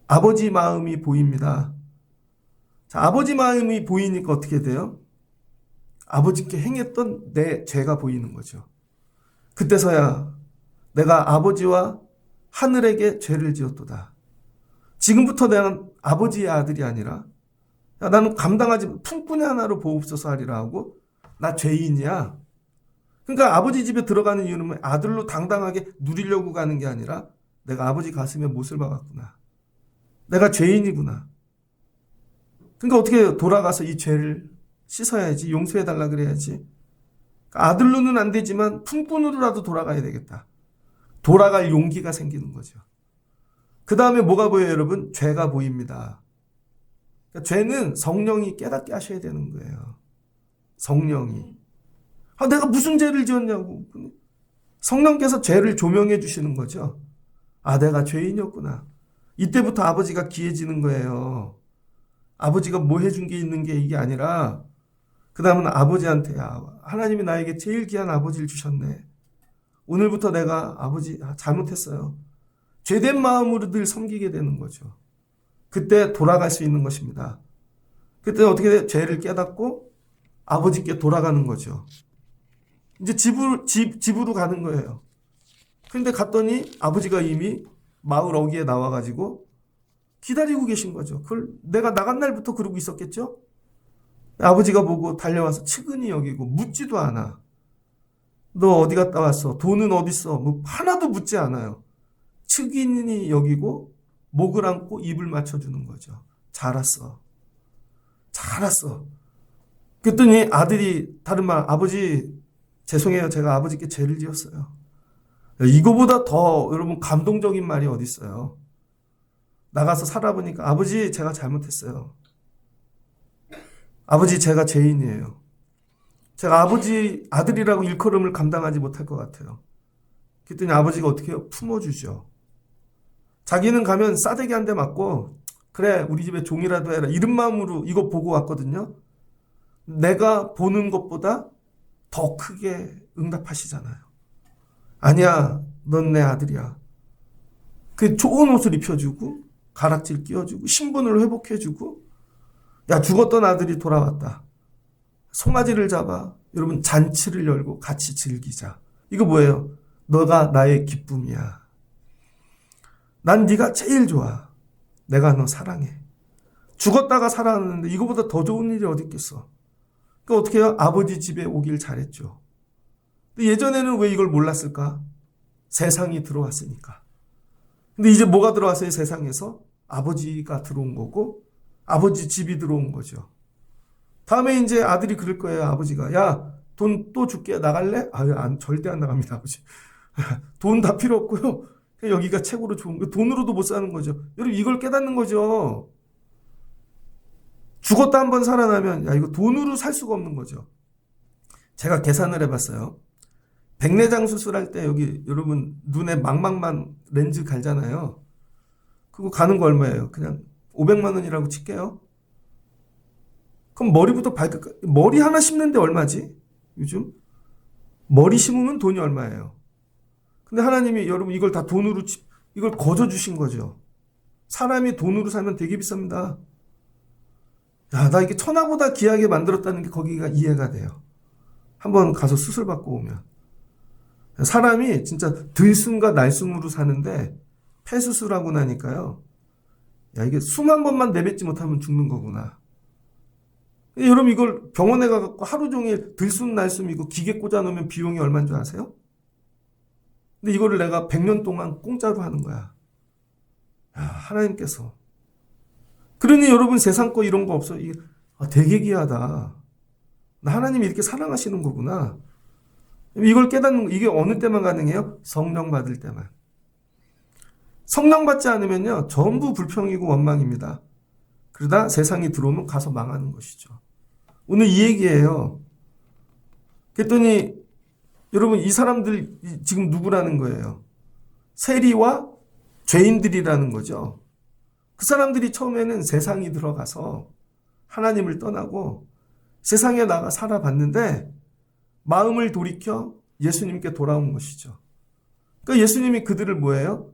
아버지 마음이 보입니다. 자, 아버지 마음이 보이니까 어떻게 돼요? 아버지께 행했던 내 죄가 보이는 거죠. 그때서야 내가 아버지와 하늘에게 죄를 지었도다. 지금부터 내가 아버지의 아들이 아니라 야, 나는 감당하지 품꾼의 하나로 보옵소서 하리라 하고 나 죄인이야. 그러니까 아버지 집에 들어가는 이유는 아들로 당당하게 누리려고 가는 게 아니라 내가 아버지 가슴에 못을 박았구나. 내가 죄인이구나. 그러니까 어떻게 돌아가서 이 죄를 씻어야지, 용서해달라 그래야지. 아들로는 안 되지만 품꾼으로라도 돌아가야 되겠다. 돌아갈 용기가 생기는 거죠. 그 다음에 뭐가 보여요, 여러분? 죄가 보입니다. 그러니까 죄는 성령이 깨닫게 하셔야 되는 거예요. 성령이. 내가 무슨 죄를 지었냐고. 성령께서 죄를 조명해 주시는 거죠. 내가 죄인이었구나. 이때부터 아버지가 귀해지는 거예요. 아버지가 뭐 해준 게 있는 게 이게 아니라 그 다음은 아버지한테 하나님이 나에게 제일 귀한 아버지를 주셨네. 오늘부터 내가 아버지 잘못했어요. 죄된 마음으로 늘 섬기게 되는 거죠. 그때 돌아갈 수 있는 것입니다. 그때 어떻게 돼? 죄를 깨닫고 아버지께 돌아가는 거죠. 이제 집으로 가는 거예요. 근데 갔더니 아버지가 이미 마을 어귀에 나와가지고 기다리고 계신 거죠. 그걸 내가 나간 날부터 그러고 있었겠죠? 아버지가 보고 달려와서 측은히 여기고 묻지도 않아. 너 어디 갔다 왔어? 돈은 어딨어? 뭐 하나도 묻지 않아요. 측은히 여기고 목을 안고 입을 맞춰주는 거죠. 잘 왔어. 잘 왔어. 그랬더니 아들이 다른 말, 아버지, 죄송해요. 제가 아버지께 죄를 지었어요. 이거보다 더 여러분 감동적인 말이 어디 있어요. 나가서 살아보니까 아버지 제가 잘못했어요. 아버지 제가 죄인이에요. 제가 아버지 아들이라고 일컬음을 감당하지 못할 것 같아요. 그랬더니 아버지가 어떻게 해요? 품어주죠. 자기는 가면 싸대기 한 대 맞고 그래 우리 집에 종이라도 해라 이런 마음으로 이거 보고 왔거든요. 내가 보는 것보다 더 크게 응답하시잖아요. 아니야 넌 내 아들이야. 그 좋은 옷을 입혀주고 가락질 끼워주고 신분을 회복해주고 야 죽었던 아들이 돌아왔다. 송아지를 잡아 여러분 잔치를 열고 같이 즐기자. 이거 뭐예요? 너가 나의 기쁨이야. 난 네가 제일 좋아. 내가 너 사랑해. 죽었다가 살아났는데 이거보다 더 좋은 일이 어디 있겠어. 그러니까 어떻게 해요? 아버지 집에 오길 잘했죠. 근데 예전에는 왜 이걸 몰랐을까? 세상이 들어왔으니까. 근데 이제 뭐가 들어왔어요? 세상에서? 아버지가 들어온 거고 아버지 집이 들어온 거죠. 다음에 이제 아들이 그럴 거예요. 아버지가 야 돈 또 줄게 나갈래? 절대 안 나갑니다 아버지. 돈 다 필요 없고요. 여기가 최고로 좋은 거. 돈으로도 못 사는 거죠. 여러분 이걸 깨닫는 거죠. 죽었다 한번 살아나면 야 이거 돈으로 살 수가 없는 거죠. 제가 계산을 해봤어요. 백내장 수술할 때 여기 여러분 눈에 망망만 렌즈 갈잖아요. 그거 가는 거 얼마예요? 그냥 500만 원이라고 칠게요. 그럼 머리부터 발끝까지 머리 하나 심는데 얼마지? 요즘 머리 심으면 돈이 얼마예요? 근데 하나님이 여러분 이걸 다 돈으로 이걸 거저 주신 거죠. 사람이 돈으로 살면 되게 비쌉니다. 야, 나 이게 천하보다 귀하게 만들었다는 게 거기가 이해가 돼요. 한번 가서 수술 받고 오면. 사람이 진짜 들숨과 날숨으로 사는데 폐수술하고 나니까요. 야, 이게 숨 한 번만 내뱉지 못하면 죽는 거구나. 여러분 이걸 병원에 가서 하루 종일 들숨 날숨이고 기계 꽂아 놓으면 비용이 얼마인 줄 아세요? 근데 이거를 내가 100년 동안 공짜로 하는 거야. 야, 하나님께서. 그러니 여러분 세상 거 이런 거 없어. 이게 되게 귀하다. 나 하나님이 이렇게 사랑하시는 거구나. 이걸 깨닫는 거, 이게 어느 때만 가능해요? 성령 받을 때만. 성령 받지 않으면요, 전부 불평이고 원망입니다. 그러다 세상이 들어오면 가서 망하는 것이죠. 오늘 이 얘기예요. 그랬더니 여러분 이 사람들 지금 누구라는 거예요? 세리와 죄인들이라는 거죠. 그 사람들이 처음에는 세상이 들어가서 하나님을 떠나고 세상에 나가 살아봤는데 마음을 돌이켜 예수님께 돌아온 것이죠. 그러니까 예수님이 그들을 뭐예요?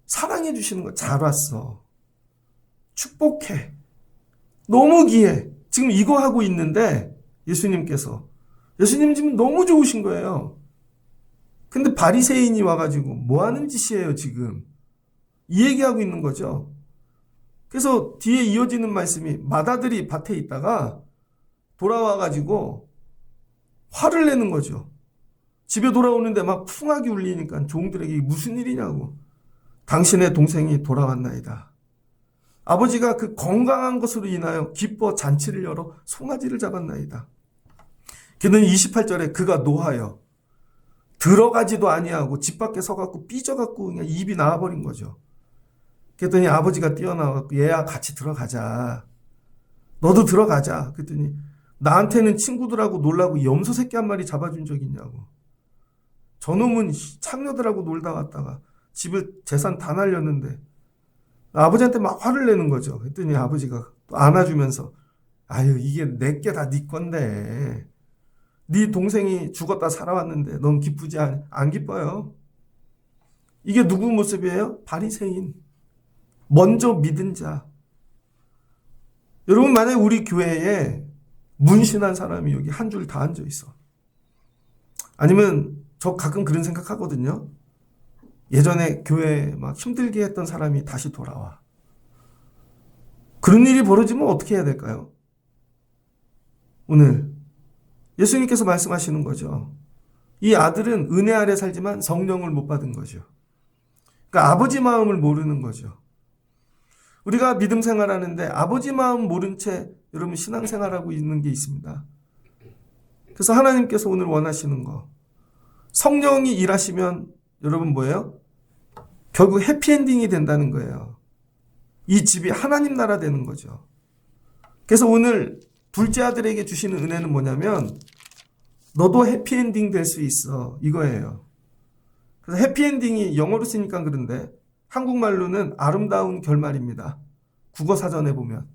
사랑해 주시는 거. 잘 왔어. 축복해. 너무 귀해. 지금 이거 하고 있는데 예수님 지금 너무 좋으신 거예요. 근데 바리새인이 와가지고 뭐 하는 짓이에요 지금. 이 얘기하고 있는 거죠. 그래서 뒤에 이어지는 말씀이 맏아들이 밭에 있다가 돌아와가지고 화를 내는 거죠. 집에 돌아오는데 막 풍악이 울리니까 종들에게 무슨 일이냐고. 당신의 동생이 돌아왔나이다. 아버지가 그 건강한 것으로 인하여 기뻐 잔치를 열어 송아지를 잡았나이다. 그는 28절에 그가 노하여 들어가지도 아니하고 집 밖에 서갖고 삐져갖고 그냥 입이 나와버린 거죠. 그랬더니 아버지가 뛰어나와갖고 얘야 같이 들어가자. 너도 들어가자. 그랬더니 나한테는 친구들하고 놀라고 염소 새끼 한 마리 잡아준 적 있냐고. 저놈은 창녀들하고 놀다 왔다가 집을 재산 다 날렸는데 아버지한테 막 화를 내는 거죠. 그랬더니 아버지가 또 안아주면서 아유 이게 내게 다 네 건데 네 동생이 죽었다 살아왔는데 넌 기쁘지 안 기뻐요. 이게 누구 모습이에요? 바리새인. 먼저 믿은 자. 여러분 만약에 우리 교회에 문신한 사람이 여기 한 줄 다 앉아 있어. 아니면 저 가끔 그런 생각하거든요. 예전에 교회 막 힘들게 했던 사람이 다시 돌아와. 그런 일이 벌어지면 어떻게 해야 될까요? 오늘 예수님께서 말씀하시는 거죠. 이 아들은 은혜 아래 살지만 성령을 못 받은 거죠. 그러니까 아버지 마음을 모르는 거죠. 우리가 믿음 생활하는데 아버지 마음 모른 채 여러분 신앙생활하고 있는 게 있습니다. 그래서 하나님께서 오늘 원하시는 거, 성령이 일하시면 여러분 뭐예요? 결국 해피엔딩이 된다는 거예요. 이 집이 하나님 나라 되는 거죠. 그래서 오늘 둘째 아들에게 주시는 은혜는 뭐냐면 너도 해피엔딩 될 수 있어, 이거예요. 그래서 해피엔딩이 영어로 쓰니까 그런데 한국말로는 아름다운 결말입니다. 국어사전에 보면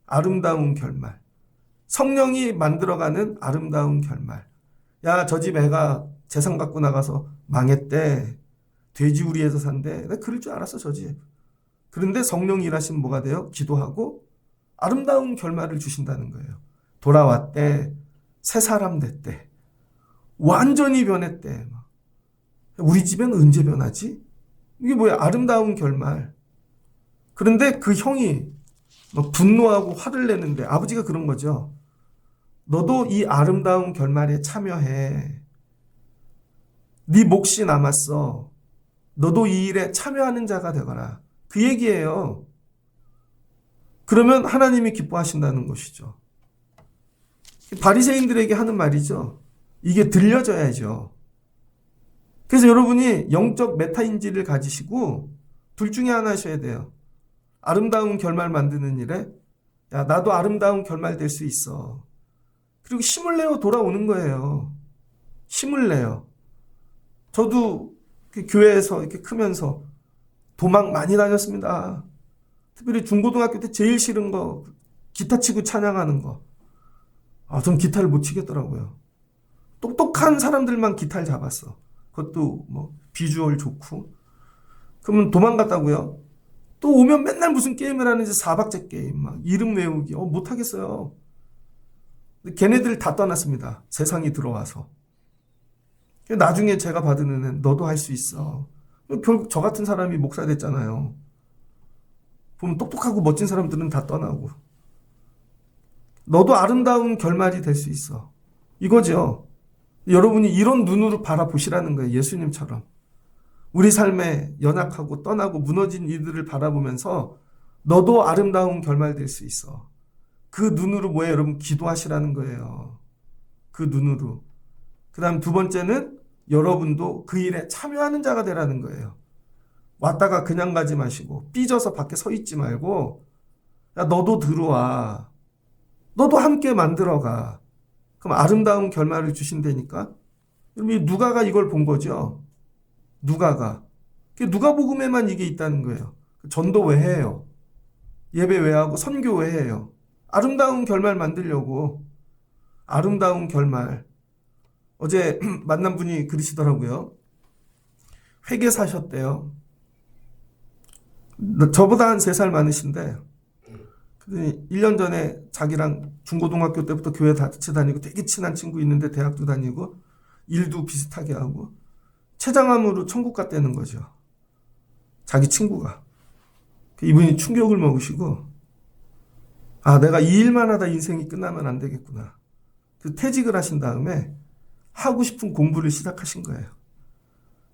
아름다운 결말, 성령이 만들어가는 아름다운 결말. 야, 저 집 애가 재산 갖고 나가서 망했대, 돼지우리에서 산대. 내가 그럴 줄 알았어, 저 집. 그런데 성령이 일하시면 뭐가 돼요? 기도하고 아름다운 결말을 주신다는 거예요. 돌아왔대, 새 사람 됐대, 완전히 변했대. 우리 집엔 언제 변하지? 이게 뭐야? 아름다운 결말. 그런데 그 형이 막 분노하고 화를 내는데 아버지가 그런 거죠. 너도 이 아름다운 결말에 참여해. 네 몫이 남았어. 너도 이 일에 참여하는 자가 되거라. 그 얘기예요. 그러면 하나님이 기뻐하신다는 것이죠. 바리새인들에게 하는 말이죠. 이게 들려져야죠. 그래서 여러분이 영적 메타인지를 가지시고 둘 중에 하나 하셔야 돼요. 아름다운 결말 만드는 일에 야, 나도 아름다운 결말 될 수 있어. 그리고 힘을 내어 돌아오는 거예요. 힘을 내요. 저도 교회에서 이렇게 크면서 도망 많이 다녔습니다. 특별히 중고등학교 때 제일 싫은 거 기타 치고 찬양하는 거. 전 기타를 못 치겠더라고요. 똑똑한 사람들만 기타를 잡았어. 그것도 뭐 비주얼 좋고. 그러면 도망갔다고요. 또 오면 맨날 무슨 게임을 하는지 사박제 게임, 막 이름 외우기. 못하겠어요. 근데 걔네들 다 떠났습니다. 세상이 들어와서. 나중에 제가 받은 은혜는 너도 할 수 있어. 결국 저 같은 사람이 목사 됐잖아요. 보면 똑똑하고 멋진 사람들은 다 떠나고. 너도 아름다운 결말이 될 수 있어. 이거죠. 여러분이 이런 눈으로 바라보시라는 거예요. 예수님처럼. 우리 삶에 연약하고 떠나고 무너진 이들을 바라보면서 너도 아름다운 결말 될 수 있어. 그 눈으로 뭐예요? 여러분 기도하시라는 거예요. 그 눈으로. 그 다음 두 번째는 여러분도 그 일에 참여하는 자가 되라는 거예요. 왔다가 그냥 가지 마시고 삐져서 밖에 서 있지 말고 야, 너도 들어와. 너도 함께 만들어가. 그럼 아름다운 결말을 주신다니까. 여러분 누가가 이걸 본 거죠. 누가가. 누가복음에만 이게 있다는 거예요. 전도 왜 해요? 예배 왜 하고 선교 왜 해요? 아름다운 결말 만들려고. 아름다운 결말. 어제 만난 분이 그러시더라고요. 회계사셨대요. 저보다 한 3살 많으신데 1년 전에 자기랑 중고등학교 때부터 교회 같이 다니고 되게 친한 친구 있는데 대학도 다니고 일도 비슷하게 하고 췌장암으로 천국 갔다는 거죠. 자기 친구가. 이분이 충격을 먹으시고 내가 이 일만 하다 인생이 끝나면 안 되겠구나. 퇴직을 하신 다음에 하고 싶은 공부를 시작하신 거예요.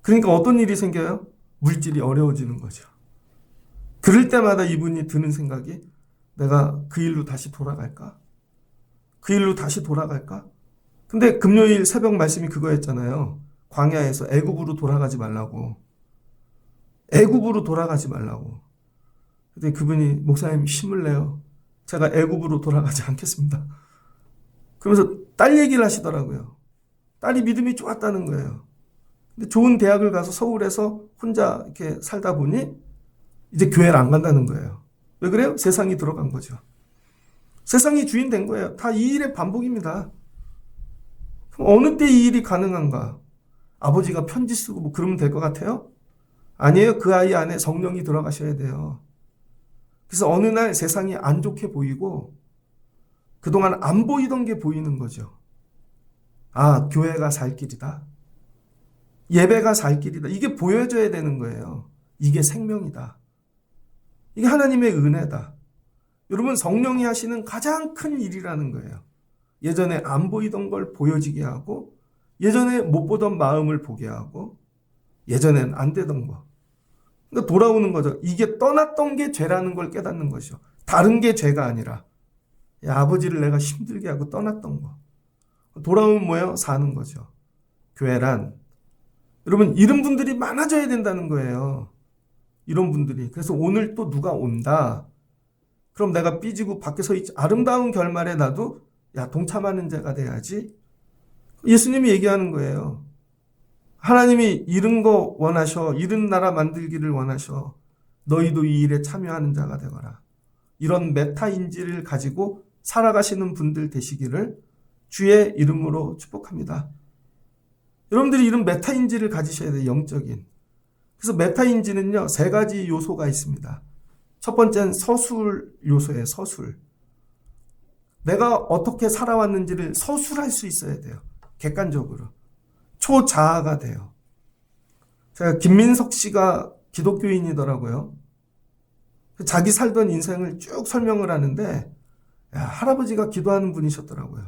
그러니까 어떤 일이 생겨요? 물질이 어려워지는 거죠. 그럴 때마다 이분이 드는 생각이 내가 그 일로 다시 돌아갈까? 그 일로 다시 돌아갈까? 근데 금요일 새벽 말씀이 그거였잖아요. 광야에서 애굽으로 돌아가지 말라고. 애굽으로 돌아가지 말라고. 근데 그분이 목사님 힘을 내요. 제가 애굽으로 돌아가지 않겠습니다. 그러면서 딸 얘기를 하시더라고요. 딸이 믿음이 좋았다는 거예요. 근데 좋은 대학을 가서 서울에서 혼자 이렇게 살다 보니 이제 교회를 안 간다는 거예요. 왜 그래요? 세상이 들어간 거죠. 세상이 주인 된 거예요. 다 이 일의 반복입니다. 그럼 어느 때 이 일이 가능한가? 아버지가 편지 쓰고 뭐 그러면 될 것 같아요? 아니에요. 그 아이 안에 성령이 들어가셔야 돼요. 그래서 어느 날 세상이 안 좋게 보이고 그동안 안 보이던 게 보이는 거죠. 교회가 살 길이다. 예배가 살 길이다. 이게 보여져야 되는 거예요. 이게 생명이다. 이게 하나님의 은혜다. 여러분 성령이 하시는 가장 큰 일이라는 거예요. 예전에 안 보이던 걸 보여지게 하고 예전에 못 보던 마음을 보게 하고 예전엔 안 되던 거. 그러니까 돌아오는 거죠. 이게 떠났던 게 죄라는 걸 깨닫는 것이죠. 다른 게 죄가 아니라 아버지를 내가 힘들게 하고 떠났던 거. 돌아오면 뭐예요? 사는 거죠. 교회란 여러분 이런 분들이 많아져야 된다는 거예요. 이런 분들이. 그래서 오늘 또 누가 온다. 그럼 내가 삐지고 밖에 서 있지. 아름다운 결말에 나도 동참하는 자가 돼야지. 예수님이 얘기하는 거예요. 하나님이 이런 거 원하셔. 이런 나라 만들기를 원하셔. 너희도 이 일에 참여하는 자가 되거라. 이런 메타인지를 가지고 살아가시는 분들 되시기를 주의 이름으로 축복합니다. 여러분들이 이런 메타인지를 가지셔야 돼요. 영적인. 그래서 메타인지는요. 3가지 요소가 있습니다. 첫 번째는 서술 요소예요. 서술. 내가 어떻게 살아왔는지를 서술할 수 있어야 돼요. 객관적으로. 초자아가 돼요. 제가 김민석 씨가 기독교인이더라고요. 자기 살던 인생을 쭉 설명을 하는데 할아버지가 기도하는 분이셨더라고요.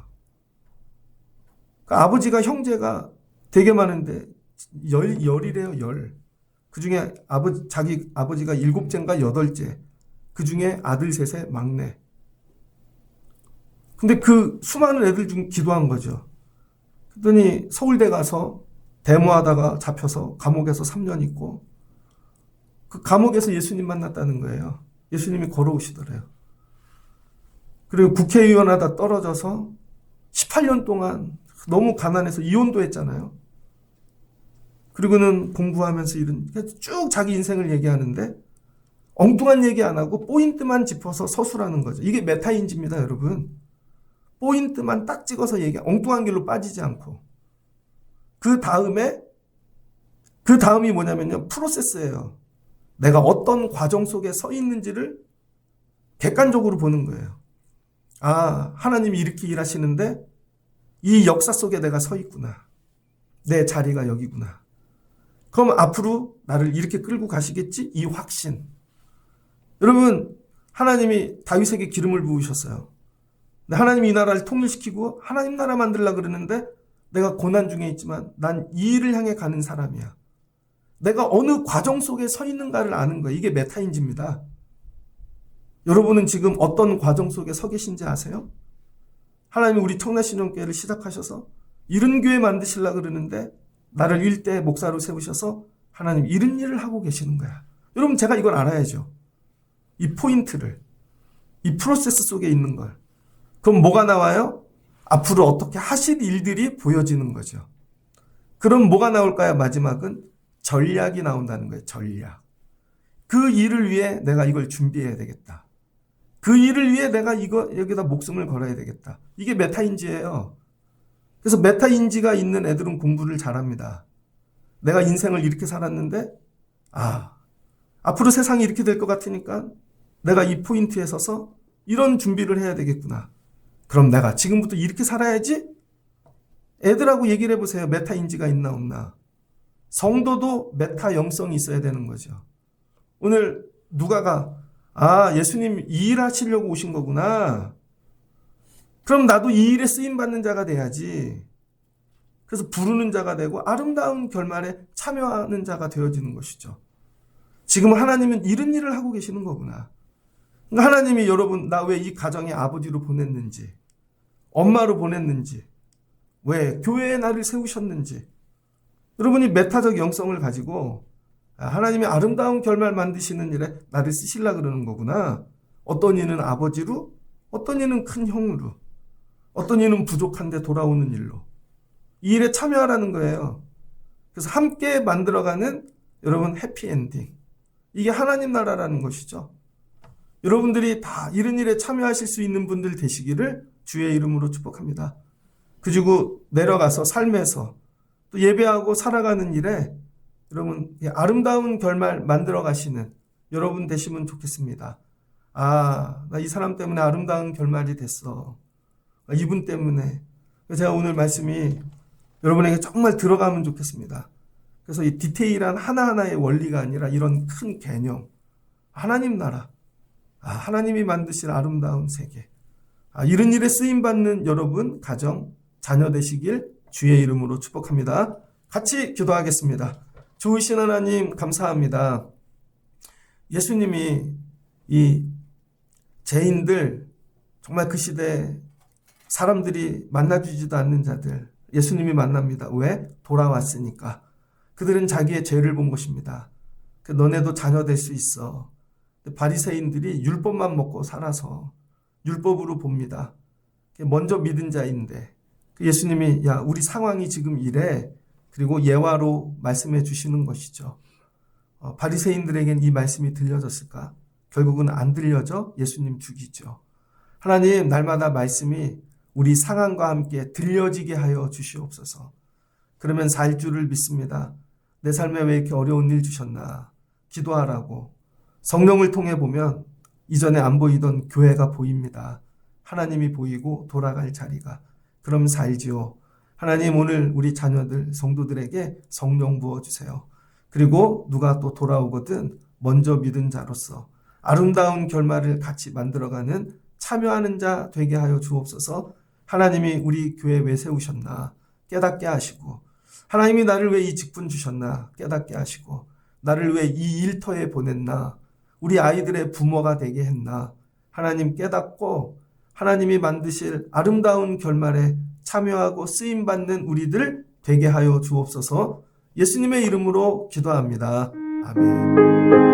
그러니까 아버지가 형제가 되게 많은데 열이래요. 열. 그중에 자기 아버지가 7째인가 8째. 그중에 아들 3의 막내. 근데 그 수많은 애들 중 기도한 거죠. 그랬더니 서울대 가서 데모하다가 잡혀서 감옥에서 3년 있고 그 감옥에서 예수님 만났다는 거예요. 예수님이 걸어오시더래요. 그리고 국회의원 하다 떨어져서 18년 동안 너무 가난해서 이혼도 했잖아요. 그리고는 공부하면서 쭉 자기 인생을 얘기하는데 엉뚱한 얘기 안 하고 포인트만 짚어서 서술하는 거죠. 이게 메타인지입니다, 여러분. 포인트만 딱 찍어서 엉뚱한 길로 빠지지 않고. 그 다음이 뭐냐면요. 프로세스예요. 내가 어떤 과정 속에 서 있는지를 객관적으로 보는 거예요. 하나님이 이렇게 일하시는데 이 역사 속에 내가 서 있구나. 내 자리가 여기구나. 그럼 앞으로 나를 이렇게 끌고 가시겠지? 이 확신. 여러분, 하나님이 다윗에게 기름을 부으셨어요. 하나님이 이 나라를 통일시키고 하나님 나라 만들려고 그러는데 내가 고난 중에 있지만 난 이 일을 향해 가는 사람이야. 내가 어느 과정 속에 서 있는가를 아는 거예요. 이게 메타인지입니다. 여러분은 지금 어떤 과정 속에 서 계신지 아세요? 하나님이 우리 청라신령교회를 시작하셔서 이런 교회 만드시려고 그러는데 나를 일대 목사로 세우셔서 하나님 이런 일을 하고 계시는 거야. 여러분 제가 이걸 알아야죠. 이 포인트를. 이 프로세스 속에 있는 걸. 그럼 뭐가 나와요? 앞으로 어떻게 하실 일들이 보여지는 거죠. 그럼 뭐가 나올까요? 마지막은 전략이 나온다는 거예요. 전략. 그 일을 위해 내가 이걸 준비해야 되겠다. 그 일을 위해 내가 여기다 목숨을 걸어야 되겠다. 이게 메타인지예요. 그래서 메타인지가 있는 애들은 공부를 잘합니다. 내가 인생을 이렇게 살았는데 앞으로 세상이 이렇게 될 것 같으니까 내가 이 포인트에 서서 이런 준비를 해야 되겠구나. 그럼 내가 지금부터 이렇게 살아야지? 애들하고 얘기를 해보세요. 메타인지가 있나 없나. 성도도 메타 영성이 있어야 되는 거죠. 오늘 누가가 예수님 이 일 하시려고 오신 거구나. 그럼 나도 이 일에 쓰임받는 자가 돼야지. 그래서 부르는 자가 되고 아름다운 결말에 참여하는 자가 되어지는 것이죠. 지금 하나님은 이런 일을 하고 계시는 거구나. 그러니까 하나님이 여러분 나 왜 이 가정에 아버지로 보냈는지, 엄마로 보냈는지, 왜 교회에 나를 세우셨는지, 여러분이 메타적 영성을 가지고 하나님이 아름다운 결말 만드시는 일에 나를 쓰시려고 그러는 거구나. 어떤 이는 아버지로, 어떤 이는 큰 형으로, 어떤 이는 부족한데 돌아오는 일로. 이 일에 참여하라는 거예요. 그래서 함께 만들어가는 여러분 해피엔딩. 이게 하나님 나라라는 것이죠. 여러분들이 다 이런 일에 참여하실 수 있는 분들 되시기를 주의 이름으로 축복합니다. 그리고 내려가서 삶에서 또 예배하고 살아가는 일에 여러분 아름다운 결말 만들어 가시는 여러분 되시면 좋겠습니다. 나 이 사람 때문에 아름다운 결말이 됐어. 이분 때문에. 제가 오늘 말씀이 여러분에게 정말 들어가면 좋겠습니다. 그래서 이 디테일한 하나하나의 원리가 아니라 이런 큰 개념. 하나님 나라. 하나님이 만드신 아름다운 세계. 이런 일에 쓰임받는 여러분, 가정, 자녀 되시길 주의 이름으로 축복합니다. 같이 기도하겠습니다. 좋으신 하나님 감사합니다. 예수님이 이 죄인들, 정말 그 시대에 사람들이 만나주지도 않는 자들, 예수님이 만납니다. 왜? 돌아왔으니까. 그들은 자기의 죄를 본 것입니다. 너네도 자녀 될 수 있어. 바리새인들이 율법만 먹고 살아서 율법으로 봅니다. 먼저 믿은 자인데 예수님이 야, 우리 상황이 지금 이래. 그리고 예화로 말씀해 주시는 것이죠. 바리새인들에겐 이 말씀이 들려졌을까? 결국은 안 들려져 예수님 죽이죠. 하나님, 날마다 말씀이 우리 상황과 함께 들려지게 하여 주시옵소서. 그러면 살 줄을 믿습니다. 내 삶에 왜 이렇게 어려운 일 주셨나? 기도하라고. 성령을 통해 보면 이전에 안 보이던 교회가 보입니다. 하나님이 보이고 돌아갈 자리가. 그럼 살지요. 하나님, 오늘 우리 자녀들, 성도들에게 성령 부어주세요. 그리고 누가 또 돌아오거든 먼저 믿은 자로서 아름다운 결말을 같이 만들어가는 참여하는 자 되게 하여 주옵소서. 하나님이 우리 교회 왜 세우셨나 깨닫게 하시고, 하나님이 나를 왜 이 직분 주셨나 깨닫게 하시고, 나를 왜 이 일터에 보냈나, 우리 아이들의 부모가 되게 했나, 하나님 깨닫고 하나님이 만드실 아름다운 결말에 참여하고 쓰임받는 우리들 되게 하여 주옵소서. 예수님의 이름으로 기도합니다. 아멘.